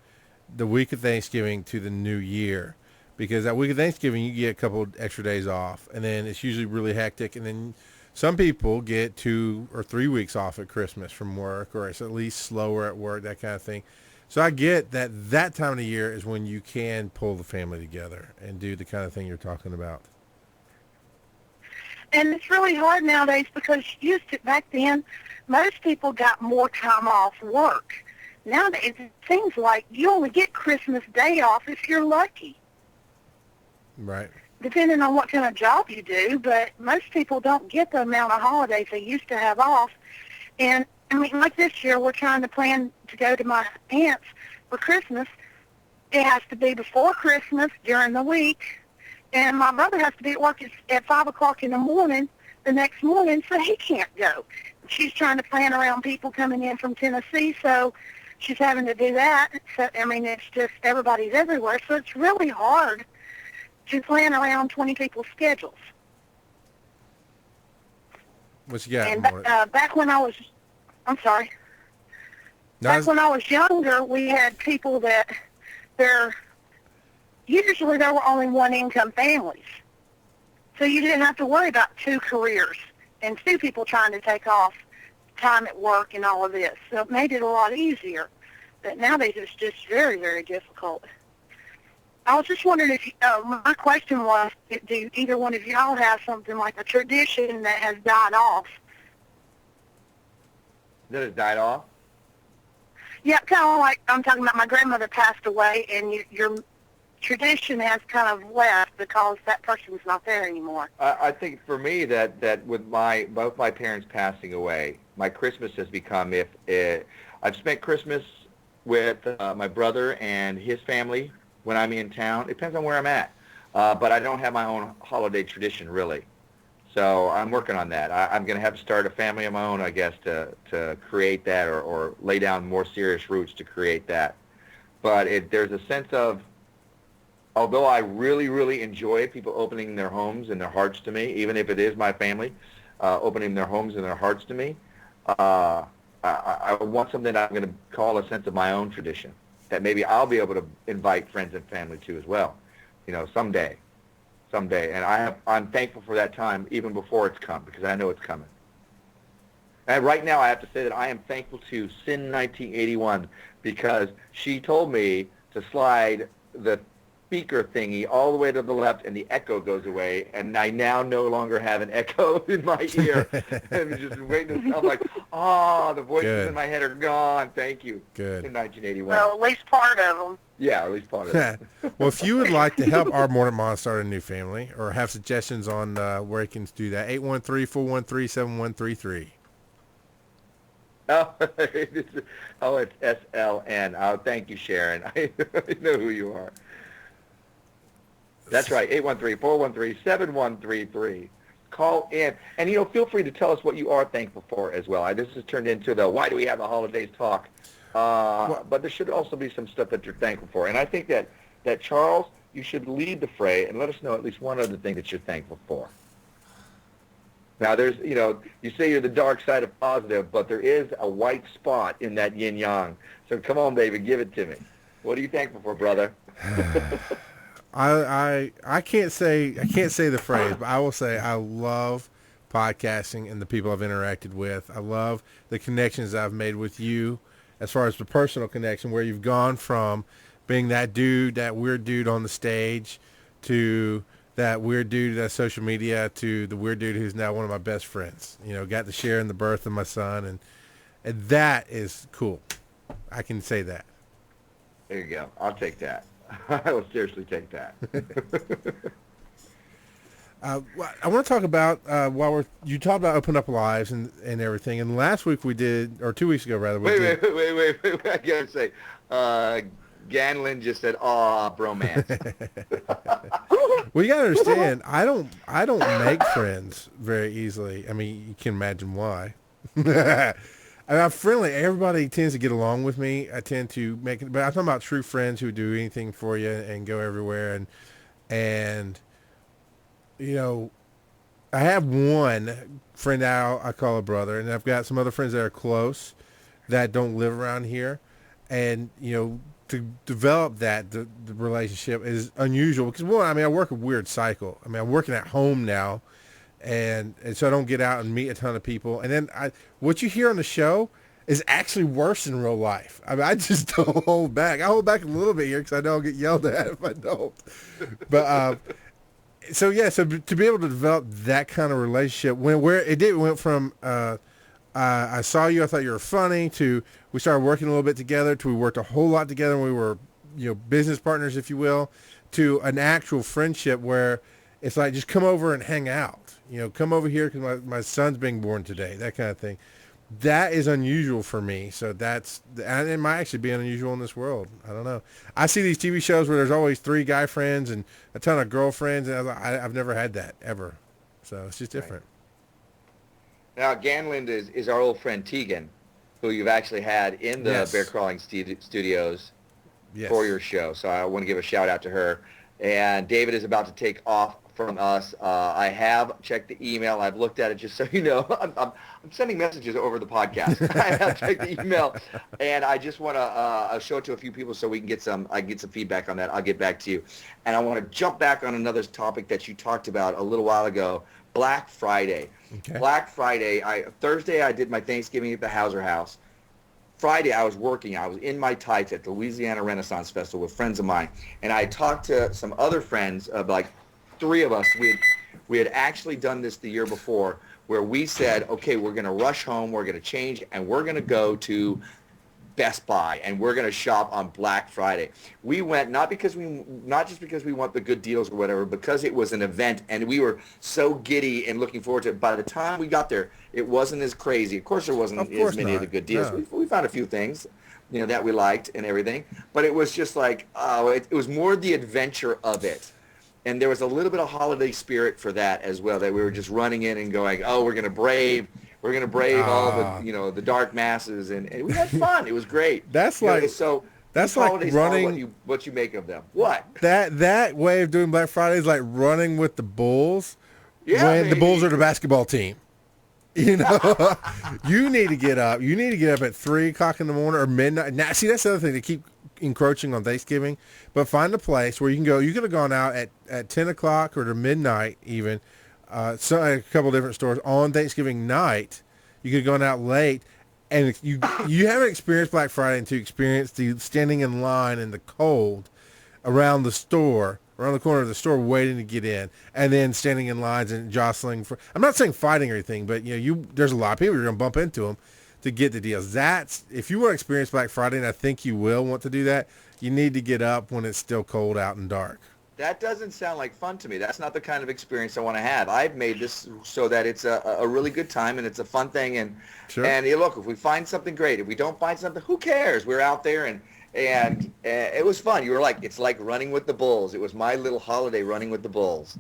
the week of Thanksgiving to the New Year, because that week of Thanksgiving you get a couple extra days off, and then it's usually really hectic, and then some people get 2 or 3 weeks off at Christmas from work, or it's at least slower at work, that kind of thing. So I get that time of the year is when you can pull the family together and do the kind of thing you're talking about. And it's really hard nowadays because back then, most people got more time off work. Nowadays, it seems like you only get Christmas Day off if you're lucky. Right. Depending on what kind of job you do, but most people don't get the amount of holidays they used to have off. And, I mean, like this year, we're trying to plan to go to my aunt's for Christmas. It has to be before Christmas, during the week. And my brother has to be at work at 5 o'clock in the morning the next morning, so he can't go. She's trying to plan around people coming in from Tennessee, so she's having to do that. So, I mean, it's just everybody's everywhere, so it's really hard to plan around 20 people's schedules. What you got? And back when I was, when I was younger, we had people that usually there were only one-income families. So you didn't have to worry about 2 careers and 2 people trying to take off time at work and all of this. So it made it a lot easier. But nowadays it's just very, very difficult. I was just wondering if my question was, do either one of y'all have something like a tradition that has died off? That has died off? Yeah, kind of like I'm talking about my grandmother passed away, and your tradition has kind of left because that person's not there anymore. I think for me that with both my parents passing away, my Christmas has become I've spent Christmas with my brother and his family when I'm in town. It depends on where I'm at, but I don't have my own holiday tradition really. So I'm working on that. I'm going to have to start a family of my own, I guess, to create that or lay down more serious roots to create that. But there's a sense of, although I really, really enjoy people opening their homes and their hearts to me, even if it is my family, opening their homes and their hearts to me, I want something that I'm going to call a sense of my own tradition that maybe I'll be able to invite friends and family to as well, someday. And I'm thankful for that time even before it's come because I know it's coming. And right now I have to say that I am thankful to Sin 1981 because she told me to slide the speaker thingy all the way to the left and the echo goes away, and I now no longer have an echo in my ear. And just waiting. I'm like, the voices in my head are gone. Thank you. Good. In 1981. Well, at least part of them. Yeah, at least part of it. Well, if you would like to help our Mordant Mom start a new family or have suggestions on where you can do that, 813-413-7133. Oh, it's SLN. Oh, thank you, Sharon. I know who you are. That's right, 813-413-7133. Call in. And, feel free to tell us what you are thankful for as well. This has turned into the why do we have the holidays talk. But there should also be some stuff that you're thankful for. And I think that Charles, you should lead the fray and let us know at least one other thing that you're thankful for. Now, there's, you say you're the dark side of positive, but there is a white spot in that yin-yang. So come on, baby, give it to me. What are you thankful for, brother? I can't say the phrase, but I will say I love podcasting and the people I've interacted with. I love the connections I've made with you as far as the personal connection, where you've gone from being that weird dude on the stage, to that weird dude that's social media, to the weird dude who's now one of my best friends. Got to share in the birth of my son, and that is cool. I can say that. There you go. I'll take that. I will seriously take that. I want to talk about you talked about open up lives and everything. And last week we did, or 2 weeks ago rather. Wait. I gotta say, Ganlin just said, "Aw, bromance." Well, you gotta understand, I don't make friends very easily. I mean, you can imagine why. I'm friendly. Everybody tends to get along with me. I tend to make it, but I'm talking about true friends who do anything for you and go everywhere. And I have one friend I call a brother, and I've got some other friends that are close that don't live around here. And, to develop the relationship is unusual because, one, I work a weird cycle. I'm working at home now. And so I don't get out and meet a ton of people. And then what you hear on the show is actually worse in real life. I just don't hold back. I hold back a little bit here because I know I'll get yelled at if I don't. But so to be able to develop that kind of relationship, went from I saw you, I thought you were funny, to we started working a little bit together, to we worked a whole lot together, and we were business partners, if you will, to an actual friendship where it's like, just come over and hang out. Come over here because my son's being born today, that kind of thing. That is unusual for me. So and it might actually be unusual in this world. I don't know. I see these TV shows where there's always 3 guy friends and a ton of girlfriends, and I've never had that, ever. So it's just different. Right. Now, Ganlin is our old friend Tegan, who you've actually had in the Bear Crawling Studios for your show. So I want to give a shout out to her. And David is about to take off from us. I have checked the email. I've looked at it, just so you know. I'm sending messages over the podcast. I have checked the email, and I just want to show it to a few people so we can get some feedback on that. I'll get back to you. And I want to jump back on another topic that you talked about a little while ago, Black Friday. Okay. Black Friday, Thursday I did my Thanksgiving at the Hauser House. Friday, I was working. I was in my tights at the Louisiana Renaissance Festival with friends of mine, and I talked to some other friends, like 3 of us. We had actually done this the year before, where we said, okay, we're going to rush home, we're going to change, and we're going to go to Best Buy, and we're going to shop on Black Friday. We went not just because we want the good deals or whatever, because it was an event, and we were so giddy and looking forward to it. By the time we got there, it wasn't as crazy. Of course, there wasn't as many of the good deals. No. We found a few things, that we liked and everything, but it was just like, it was more the adventure of it. And there was a little bit of holiday spirit for that as well, that we were just running in and going, oh, we're going to brave all the, the dark masses, and we had fun. It was great. That's like running. What you make of them? What? That way of doing Black Friday is like running with the Bulls. Yeah, when the Bulls are the basketball team. You need to get up. You need to get up at 3:00 in the morning or midnight. Now, see, that's the other thing. They keep encroaching on Thanksgiving, but find a place where you can go. You could have gone out at 10 o'clock or to midnight even. So a couple different stores on Thanksgiving night. You could have gone out late, and you haven't experienced Black Friday until you experience the standing in line in the cold around the store, around the corner of the store, waiting to get in, and then standing in lines and jostling for. I'm not saying fighting or anything, but there's a lot of people you're gonna bump into them to get the deals. That's if you want to experience Black Friday, and I think you will want to do that. You need to get up when it's still cold out and dark. That doesn't sound like fun to me. That's not the kind of experience I want to have. I've made this so that it's a really good time and it's a fun thing. And sure. And look, if we find something, great. If we don't find something, who cares? We're out there and it was fun. You were like, it's like running with the Bulls. It was my little holiday running with the Bulls.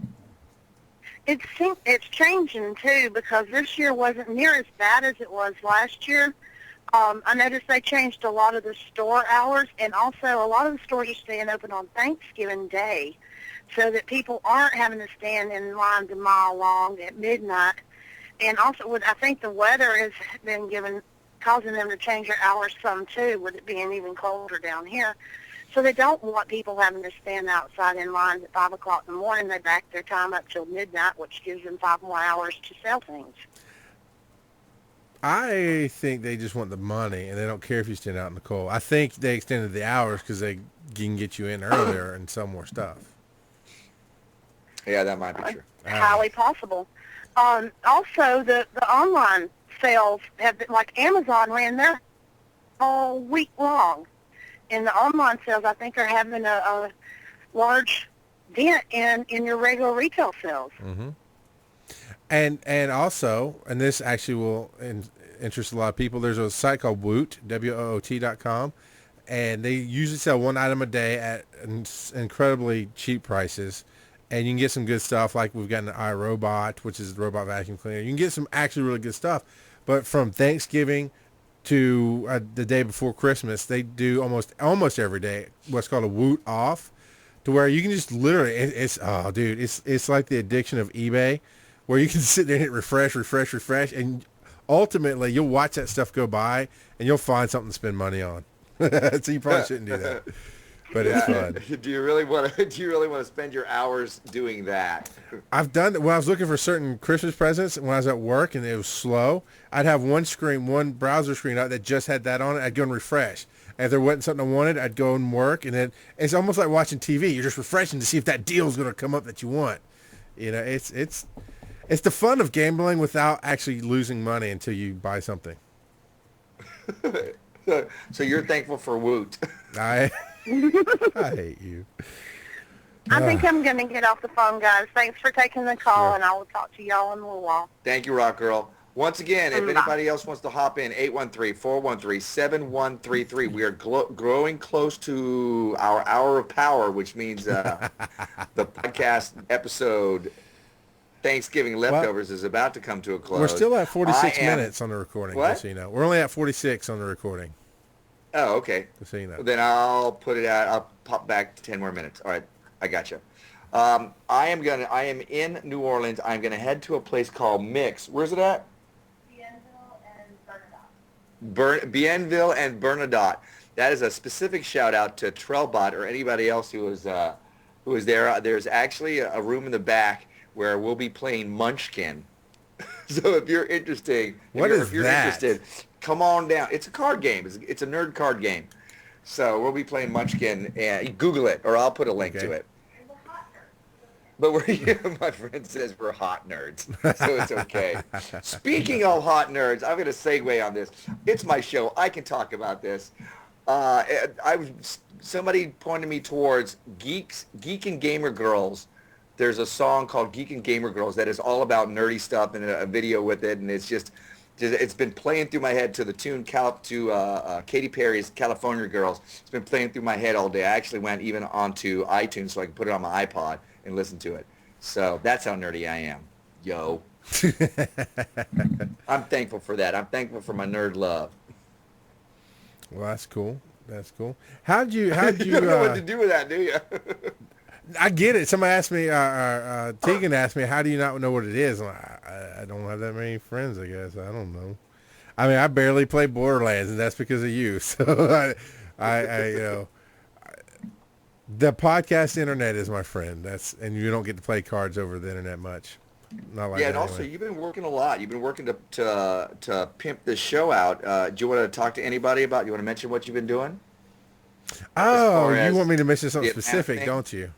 It's changing too, because this year wasn't near as bad as it was last year. I noticed they changed a lot of the store hours, and also a lot of the stores are staying open on Thanksgiving Day, so that people aren't having to stand in lines a mile long at midnight. And also, I think the weather has been causing them to change their hours some too, with it being even colder down here. So they don't want people having to stand outside in lines at 5 o'clock in the morning. They back their time up till midnight, which gives them 5 more hours to sell things. I think they just want the money, and they don't care if you stand out in the cold. I think they extended the hours because they can get you in earlier and sell more stuff. Yeah, that might be true. Highly possible. Also, the online sales have been, like Amazon ran their all week long. And the online sales, I think, are having a large dent in your regular retail sales. Mm-hmm. And also, and this actually will interest a lot of people, there's a site called Woot, WOOT.com, and they usually sell one item a day at incredibly cheap prices. And you can get some good stuff, like we've got an iRobot, which is the robot vacuum cleaner. You can get some actually really good stuff. But from Thanksgiving to the day before Christmas, they do almost every day what's called a Woot off, to where you can just literally, it's like the addiction of eBay, where you can sit there and hit refresh, and ultimately you'll watch that stuff go by and you'll find something to spend money on. So you probably shouldn't do that, but it's fun. Do you really want to spend your hours doing that? I've done it when I was looking for certain Christmas presents, and when I was at work and it was slow, I'd have one browser screen out that just had that on it. I'd go and refresh. And if there wasn't something I wanted, I'd go and work, and then it's almost like watching TV. You're just refreshing to see if that deal is going to come up that you want. You know, it's the fun of gambling without actually losing money until you buy something. So you're thankful for Woot. I hate you. I think I'm going to get off the phone, guys. Thanks for taking the call, and I will talk to y'all in a little while. Thank you, Rock Girl. Once again, if anybody else wants to hop in, 813-413-7133. We are growing close to our hour of power, which means the podcast episode Thanksgiving Leftovers is about to come to a close. We're still at 46 minutes on the recording, what? just so you know. We're only at 46 on the recording. Oh, okay. Just so you know. Then I'll put it out. I'll pop back to 10 more minutes. All right. I got you. I am in New Orleans. I'm going to head to a place called Mix. Where's it at? Bienville and Bernadotte. That is a specific shout out to Trellbot or anybody else who was there. There's actually a room in the back where we'll be playing Munchkin. So if you're interested, come on down. It's a card game. It's a nerd card game. So we'll be playing Munchkin, and Google it, or I'll put a link to it. But my friend says we're hot nerds, so it's okay. Speaking of hot nerds, I'm going to segue on this. It's my show. I can talk about this. Somebody pointed me towards Geek and Gamer Girls. There's a song called Geek and Gamer Girls that is all about nerdy stuff and a video with it, and it's been playing through my head to the tune Katy Perry's California Girls. It's been playing through my head all day. I actually went even onto iTunes so I can put it on my iPod and listen to it. So that's how nerdy I am. Yo. I'm thankful for that. I'm thankful for my nerd love. Well, that's cool. That's cool. How'd you you don't know what to do with that, do you? I get it. Somebody asked me, Tegan asked me, how do you not know what it is? I don't have that many friends, I guess. I don't know. I mean, I barely play Borderlands, and that's because of you. So the podcast internet is my friend. And you don't get to play cards over the internet much. Not like and also you've been working a lot. You've been working to pimp this show out. Do you want to talk to anybody about? You want to mention what you've been doing? Oh, you want me to mention something specific, don't you?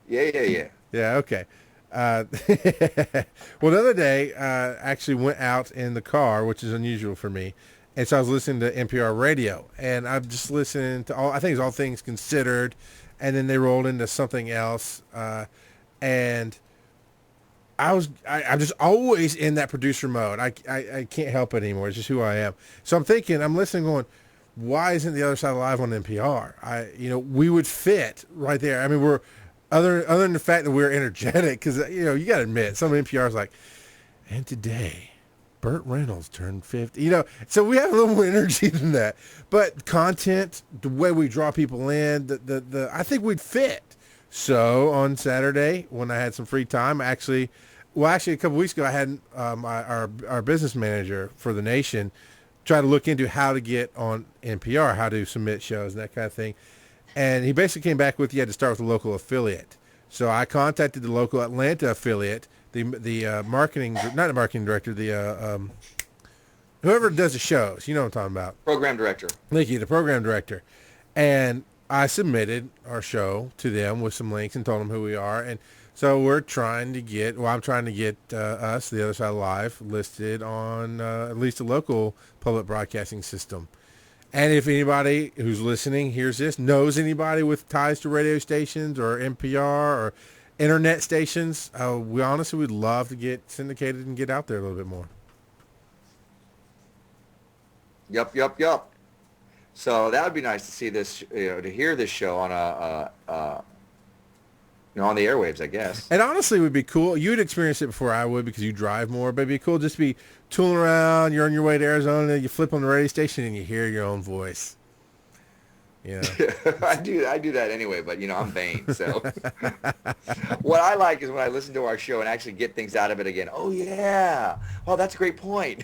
Yeah. Yeah, okay. Well, the other day, actually went out in the car, which is unusual for me. And so I was listening to NPR radio, and I'm just listening to I think it's All Things Considered, and then they rolled into something else. And I'm just always in that producer mode. I can't help it anymore. It's just who I am. So I'm listening going, why isn't The Other Side Alive on NPR? We would fit right there. I mean, other than the fact that we're energetic, because you got to admit, some NPR is like, and today, Burt Reynolds turned 50. So we have a little more energy than that. But content, the way we draw people in, the I think we'd fit. So on Saturday, when I had some free time, actually a couple weeks ago, I had our business manager for the nation try to look into how to get on NPR, how to submit shows and that kind of thing. And he basically came back with, you had to start with a local affiliate. So I contacted the local Atlanta affiliate, the marketing, not the marketing director, the whoever does the shows. You know what I'm talking about. Program director. Thank you, the program director. And I submitted our show to them with some links and told them who we are. And so I'm trying to get us, the Other Side of Live, listed on at least a local public broadcasting system. And if anybody who's listening hears this, knows anybody with ties to radio stations or NPR or internet stations, we honestly would love to get syndicated and get out there a little bit more. Yup. So that would be nice to see this, to hear this show on on the airwaves, I guess. And honestly, it would be cool. You'd experience it before I would because you drive more, but it'd be cool just to be tooling around. You're on your way to Arizona, you flip on the radio station, and you hear your own voice. Yeah, I do that anyway, but I'm vain. So what I like is when I listen to our show and actually get things out of it again. Oh yeah, well that's a great point.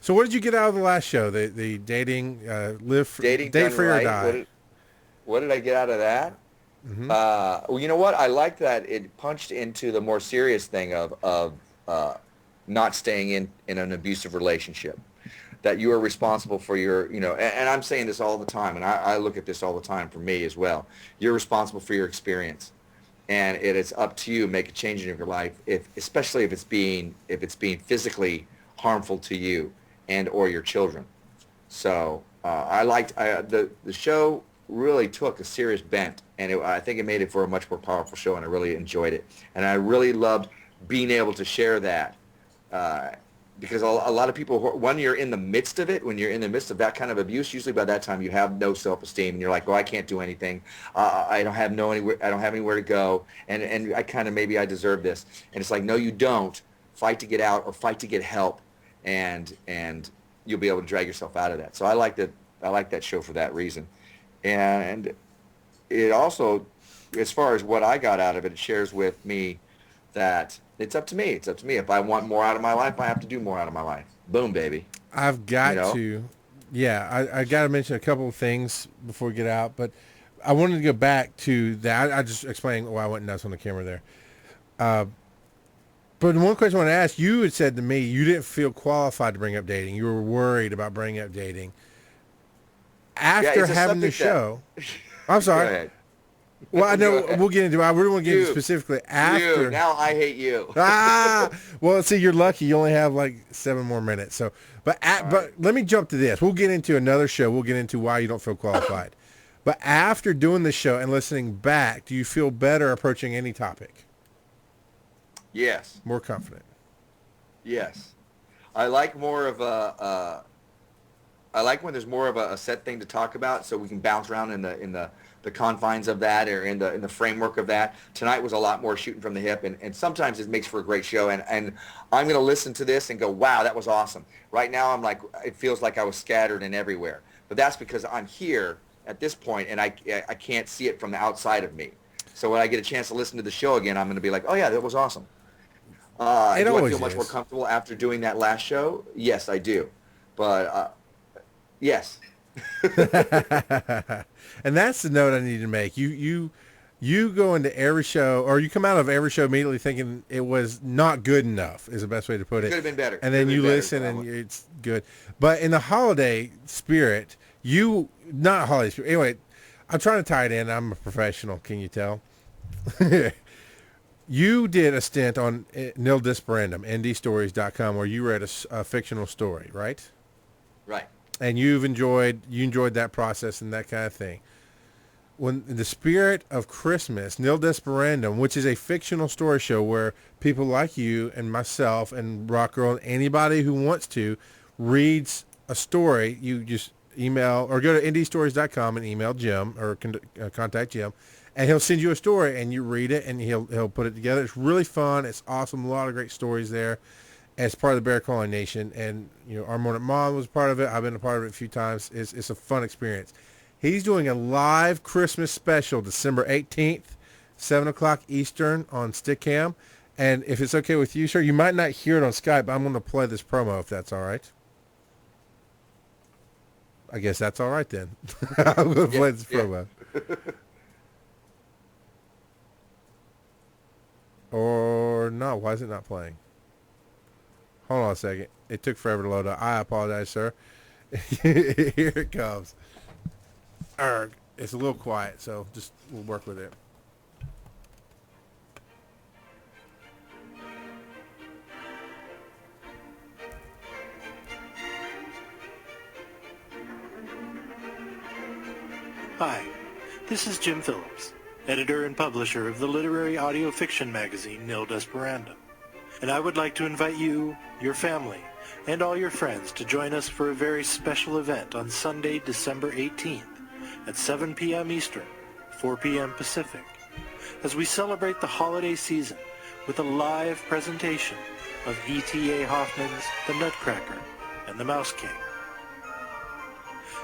So what did you get out of the last show? The dating, date free or die. What did I get out of that? Mm-hmm. Well, you know what? I like that it punched into the more serious thing of not staying in an abusive relationship. That you are responsible for your, and I'm saying this all the time, and I look at this all the time for me as well. You're responsible for your experience, and it is up to you to make a change in your life, especially if it's being physically harmful to you and or your children. So I liked the show. Really took a serious bent, and I think it made it for a much more powerful show, and I really enjoyed it. And I really loved being able to share that because a lot of people, when you're in the midst of it, when you're in the midst of that kind of abuse, usually by that time you have no self-esteem, and you're like, I can't do anything. I don't have anywhere to go, and I kind of maybe I deserve this. And it's like, no, you don't. Fight to get out or fight to get help, and you'll be able to drag yourself out of that. So I like that show for that reason. And it also, as far as what I got out of it, it shares with me that it's up to me. It's up to me. If I want more out of my life, I have to do more out of my life. Boom, baby. I've got to. Yeah, I got to mention a couple of things before we get out, but I wanted to go back to that. I just explained why I went nuts on the camera there. But one question I want to ask, you had said to me you didn't feel qualified to bring up dating. You were worried about bringing up dating. After having the show, I'm sorry. Go ahead. Well, I know we'll get into it. I really want to get into specifically after. Now I hate you. Well, see, you're lucky. You only have like 7 more minutes. So, but let me jump to this. We'll get into another show. We'll get into why you don't feel qualified. But after doing the show and listening back, do you feel better approaching any topic? Yes. More confident. Yes. I like more of I like when there's more of a set thing to talk about, so we can bounce around in the confines of that, or in the framework of that. Tonight was a lot more shooting from the hip, and sometimes it makes for a great show. And I'm going to listen to this and go, wow, that was awesome. Right now, I'm like, it feels like I was scattered and everywhere. But that's because I'm here at this point, and I can't see it from the outside of me. So when I get a chance to listen to the show again, I'm going to be like, oh yeah, that was awesome. Do I feel much more comfortable after doing that last show? Yes, I do. But yes. And that's the note I need to make. You go into every show, or you come out of every show immediately thinking it was not good enough, is the best way to put it. Could have been better. And then you listen and it's good. But in the holiday spirit, not holiday spirit. Anyway, I'm trying to tie it in. I'm a professional. Can you tell? You did a stint on Nil Disparandum, ndstories.com, where you read a fictional story, right? Right. And you enjoyed that process and that kind of thing. When in the spirit of Christmas, Nil Disparandum, which is a fictional story show where people like you and myself and Rock Girl and anybody who wants to reads a story, you just email or go to ndstories.com and email Jim or contact Jim And he'll send you a story, and you read it, and he'll put it together. It's really fun. It's awesome. A lot of great stories there. As part of the Bear Calling Nation, and our Mordant Mom was part of it. I've been a part of it a few times. It's a fun experience. He's doing a live Christmas special December 18th, 7 o'clock Eastern on Stickcam. And if it's okay with you, sir, you might not hear it on Skype, but I'm going to play this promo if that's all right. I guess that's all right then. I'm going to play this promo. Or not. Why is it not playing? Hold on a second. It took forever to load up. I apologize, sir. Here it comes. It's a little quiet, so just we'll work with it. Hi, this is Jim Phillips, editor and publisher of the literary audio fiction magazine Nil Desperandum, and I would like to invite you, your family, and all your friends to join us for a very special event on Sunday, December 18th at 7 p.m. Eastern, 4 p.m. Pacific, as we celebrate the holiday season with a live presentation of E.T.A. Hoffman's The Nutcracker and the Mouse King.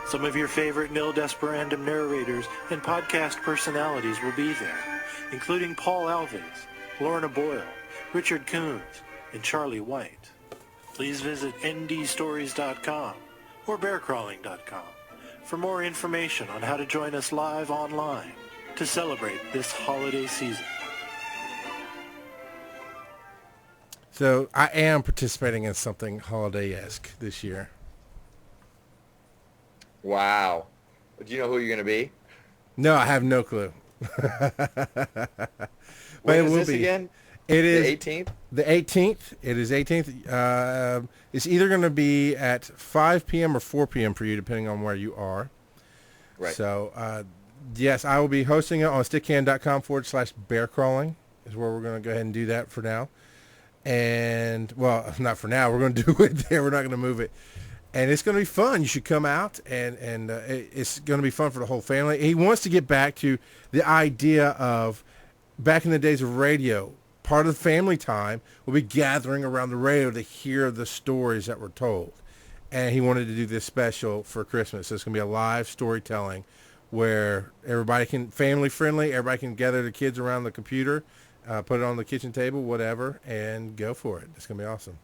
Some of your favorite Nil Desperandum narrators and podcast personalities will be there, including Paul Alves, Lorna Boyle, Richard Coons, and Charlie White. Please visit ndstories.com or bearcrawling.com for more information on how to join us live online to celebrate this holiday season. So I am participating in something holiday-esque this year. Wow. Do you know who you're going to be? No, I have no clue. But When is this again? It is the 18th? The 18th. It is 18th. It's either going to be at 5 p.m. or 4 p.m. for you, depending on where you are. Right. So, yes, I will be hosting it on stickcan.com/bearcrawling is where we're going to go ahead and do that for now. And, well, not for now. We're going to do it there. We're not going to move it. And it's going to be fun. You should come out, and it's going to be fun for the whole family. He wants to get back to the idea of back in the days of radio. Part of the family time will be gathering around the radio to hear the stories that were told. And he wanted to do this special for Christmas. So it's going to be a live storytelling where everybody can, family friendly, everybody can gather the kids around the computer, put it on the kitchen table, whatever, and go for it. It's going to be awesome.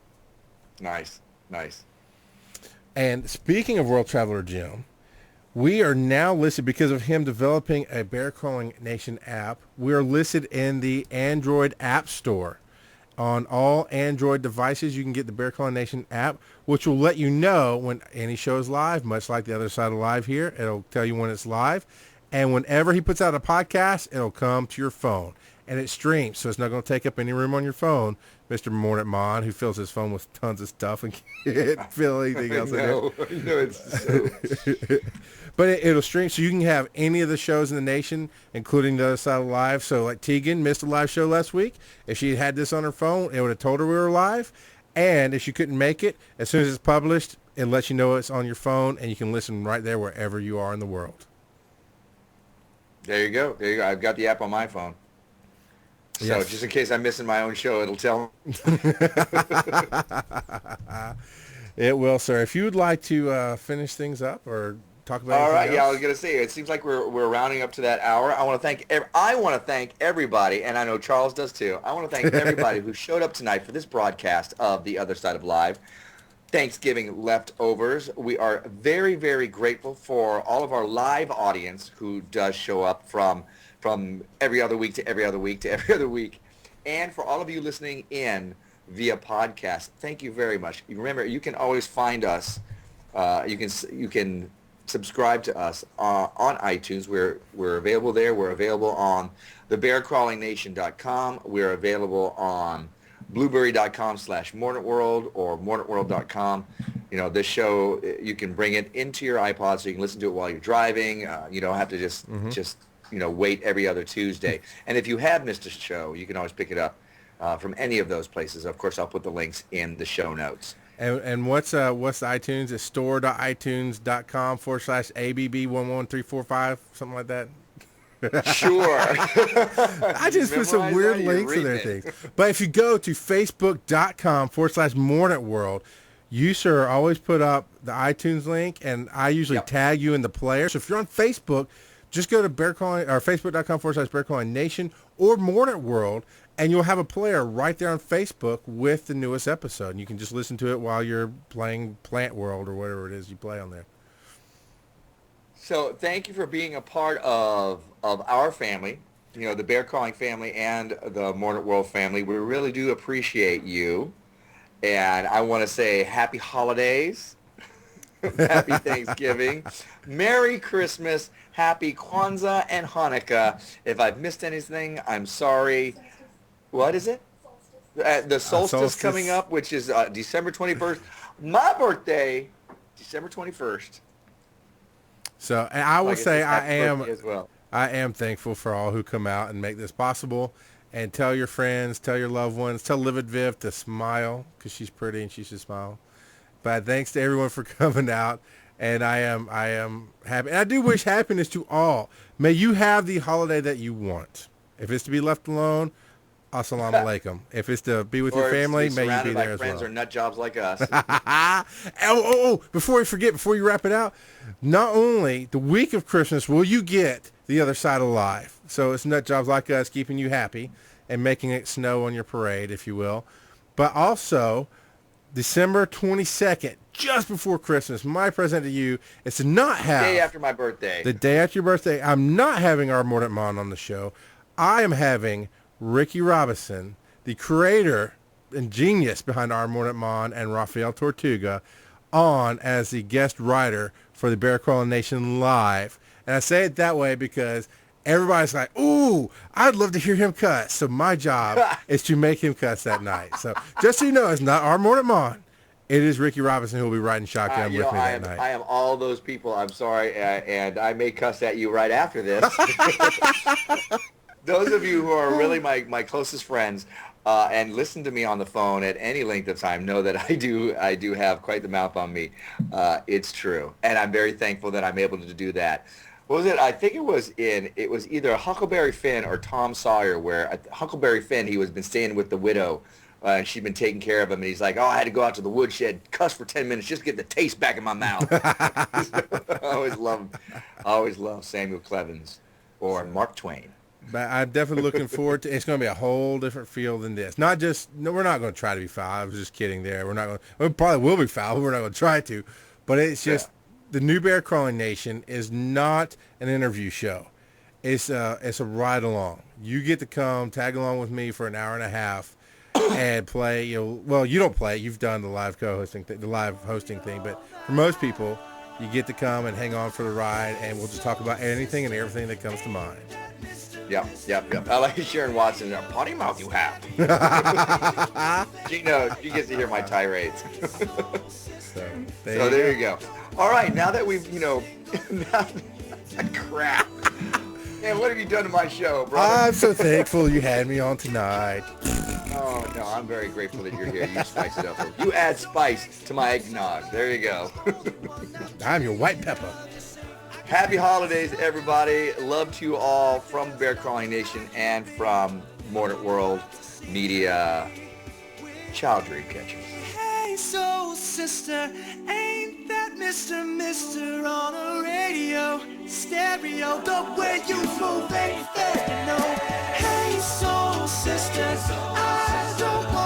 Nice. Nice. And speaking of World Traveler Jim, we are now listed because of him developing a Bear Calling Nation app. We are listed in the Android App Store. On all Android devices, you can get the Bear Calling Nation app, which will let you know when any show is live, much like the other side of live here. It'll tell you when it's live. And whenever he puts out a podcast, it'll come to your phone. And it streams, so it's not going to take up any room on your phone. Mr. Mordant Mon, who fills his phone with tons of stuff and can't fill anything else in there. No, it's so... But it'll stream, so you can have any of the shows in the nation, including the other side of live. So like Tegan missed a live show last week. If she had this on her phone, it would have told her we were live. And if she couldn't make it, as soon as it's published, it lets you know it's on your phone, and you can listen right there wherever you are in the world. There you go. There you go. I've got the app on my phone. So Yes. just in case I'm missing my own show, it'll tell me. It will, sir. If you would like to finish things up or talk about All anything right, yeah, I else. was gonna say it seems like we're rounding up to that hour. I want to thank everybody, and I know Charles does too. I want to thank everybody who showed up tonight for this broadcast of The Other Side of Live. Thanksgiving leftovers. We are very, very grateful for all of our live audience who does show up from every other week to every other week to every other week, and for all of you listening in via podcast. Thank you very much. Remember, you can always find us. You can subscribe to us on iTunes. We're available there. We're available on thebearcrawlingnation.com. We're available on blueberry.com/mordantworld or mordantworld.com. You know, this show, you can bring it into your iPod so you can listen to it while you're driving. You don't have to just wait every other Tuesday. And if you have missed a show, you can always pick it up from any of those places. Of course, I'll put the links in the show notes. And what's the iTunes? It's store.itunes.com/ABB11345, something like that. Sure. I just put some Memorize weird that? You're links in there reading it. things. But if you go to facebook.com/Mordant World, you, sir, always put up the iTunes link, and I usually Yep. tag you in the player. So if you're on Facebook, just go to Bear Calling or facebook.com/Bear Calling Nation or Mordant World, and you'll have a player right there on Facebook with the newest episode. And you can just listen to it while you're playing Plant World or whatever it is you play on there. So thank you for being a part of our family, you know, the Bear Calling family and the Mordant World family. We really do appreciate you. And I want to say happy holidays, happy Thanksgiving, Merry Christmas, happy Kwanzaa and Hanukkah. If I've missed anything, I'm sorry. What is it? The solstice coming up, which is December 21st. My birthday, December 21st. So, and I will say as well. I am thankful for all who come out and make this possible. And tell your friends, tell your loved ones, tell Livid Viv to smile because she's pretty and she should smile. But thanks to everyone for coming out, and I am happy. And I do wish happiness to all. May you have the holiday that you want. If it's to be left alone, assalamu alaikum. If it's to be with your family, may you be there as well. Friends or nut jobs like us. Before we forget, before you wrap it out, not only the week of Christmas will you get the other side alive. So it's nut jobs like us keeping you happy and making it snow on your parade, if you will. But also, December 22nd, just before Christmas, my present to you is to not have... The day after my birthday. The day after your birthday, I'm not having our Mordant Mon on the show. I am having Ricky Robinson, the creator and genius behind our Mordant Mon, and Rafael Tortuga, on as the guest writer for the Bear Crawling Nation Live. And I say it that way because everybody's like, ooh, I'd love to hear him cuss. So my job is to make him cuss that night. So just so you know, it's not our Mordant Mon. It is Ricky Robinson who will be riding shotgun with me that night. I am all those people. I'm sorry, and I may cuss at you right after this. Those of you who are really my closest friends and listen to me on the phone at any length of time know that I do have quite the mouth on me. It's true, and I'm very thankful that I'm able to do that. What was it? I think it was either Huckleberry Finn or Tom Sawyer, where Huckleberry Finn, he was been staying with the widow, and she'd been taking care of him, and he's like, oh, I had to go out to the woodshed, cuss for 10 minutes, just to get the taste back in my mouth. I always love Samuel Clemens or Mark Twain. But I'm definitely looking forward to. It's going to be a whole different feel than this. We're not going to try to be foul. I was just kidding there. We probably will be foul, but we're not going to try to. But it's just the new Bear Crawling Nation is not an interview show. It's a ride along. You get to come tag along with me for an hour and a half and play. You don't play. You've done the live co-hosting, the live hosting thing. But for most people, you get to come and hang on for the ride, and we'll just talk about anything and everything that comes to mind. Yep. I like Sharon Watson. Potty mouth you have. She knows. She gets to hear my tirades. So there you go. All right, now that we've, crap. Man, what have you done to my show, brother? I'm so thankful you had me on tonight. Oh, no, I'm very grateful that you're here. You spice it up. You add spice to my eggnog. There you go. I'm your white pepper. Happy holidays, everybody. Love to you all from Bear Crawling Nation and from Mordant World Media. Ciao, dream catchers. Hey, soul sister, ain't that Mr. on a radio, stereo, the way you move ain't fair, no. Hey, soul sister, I don't want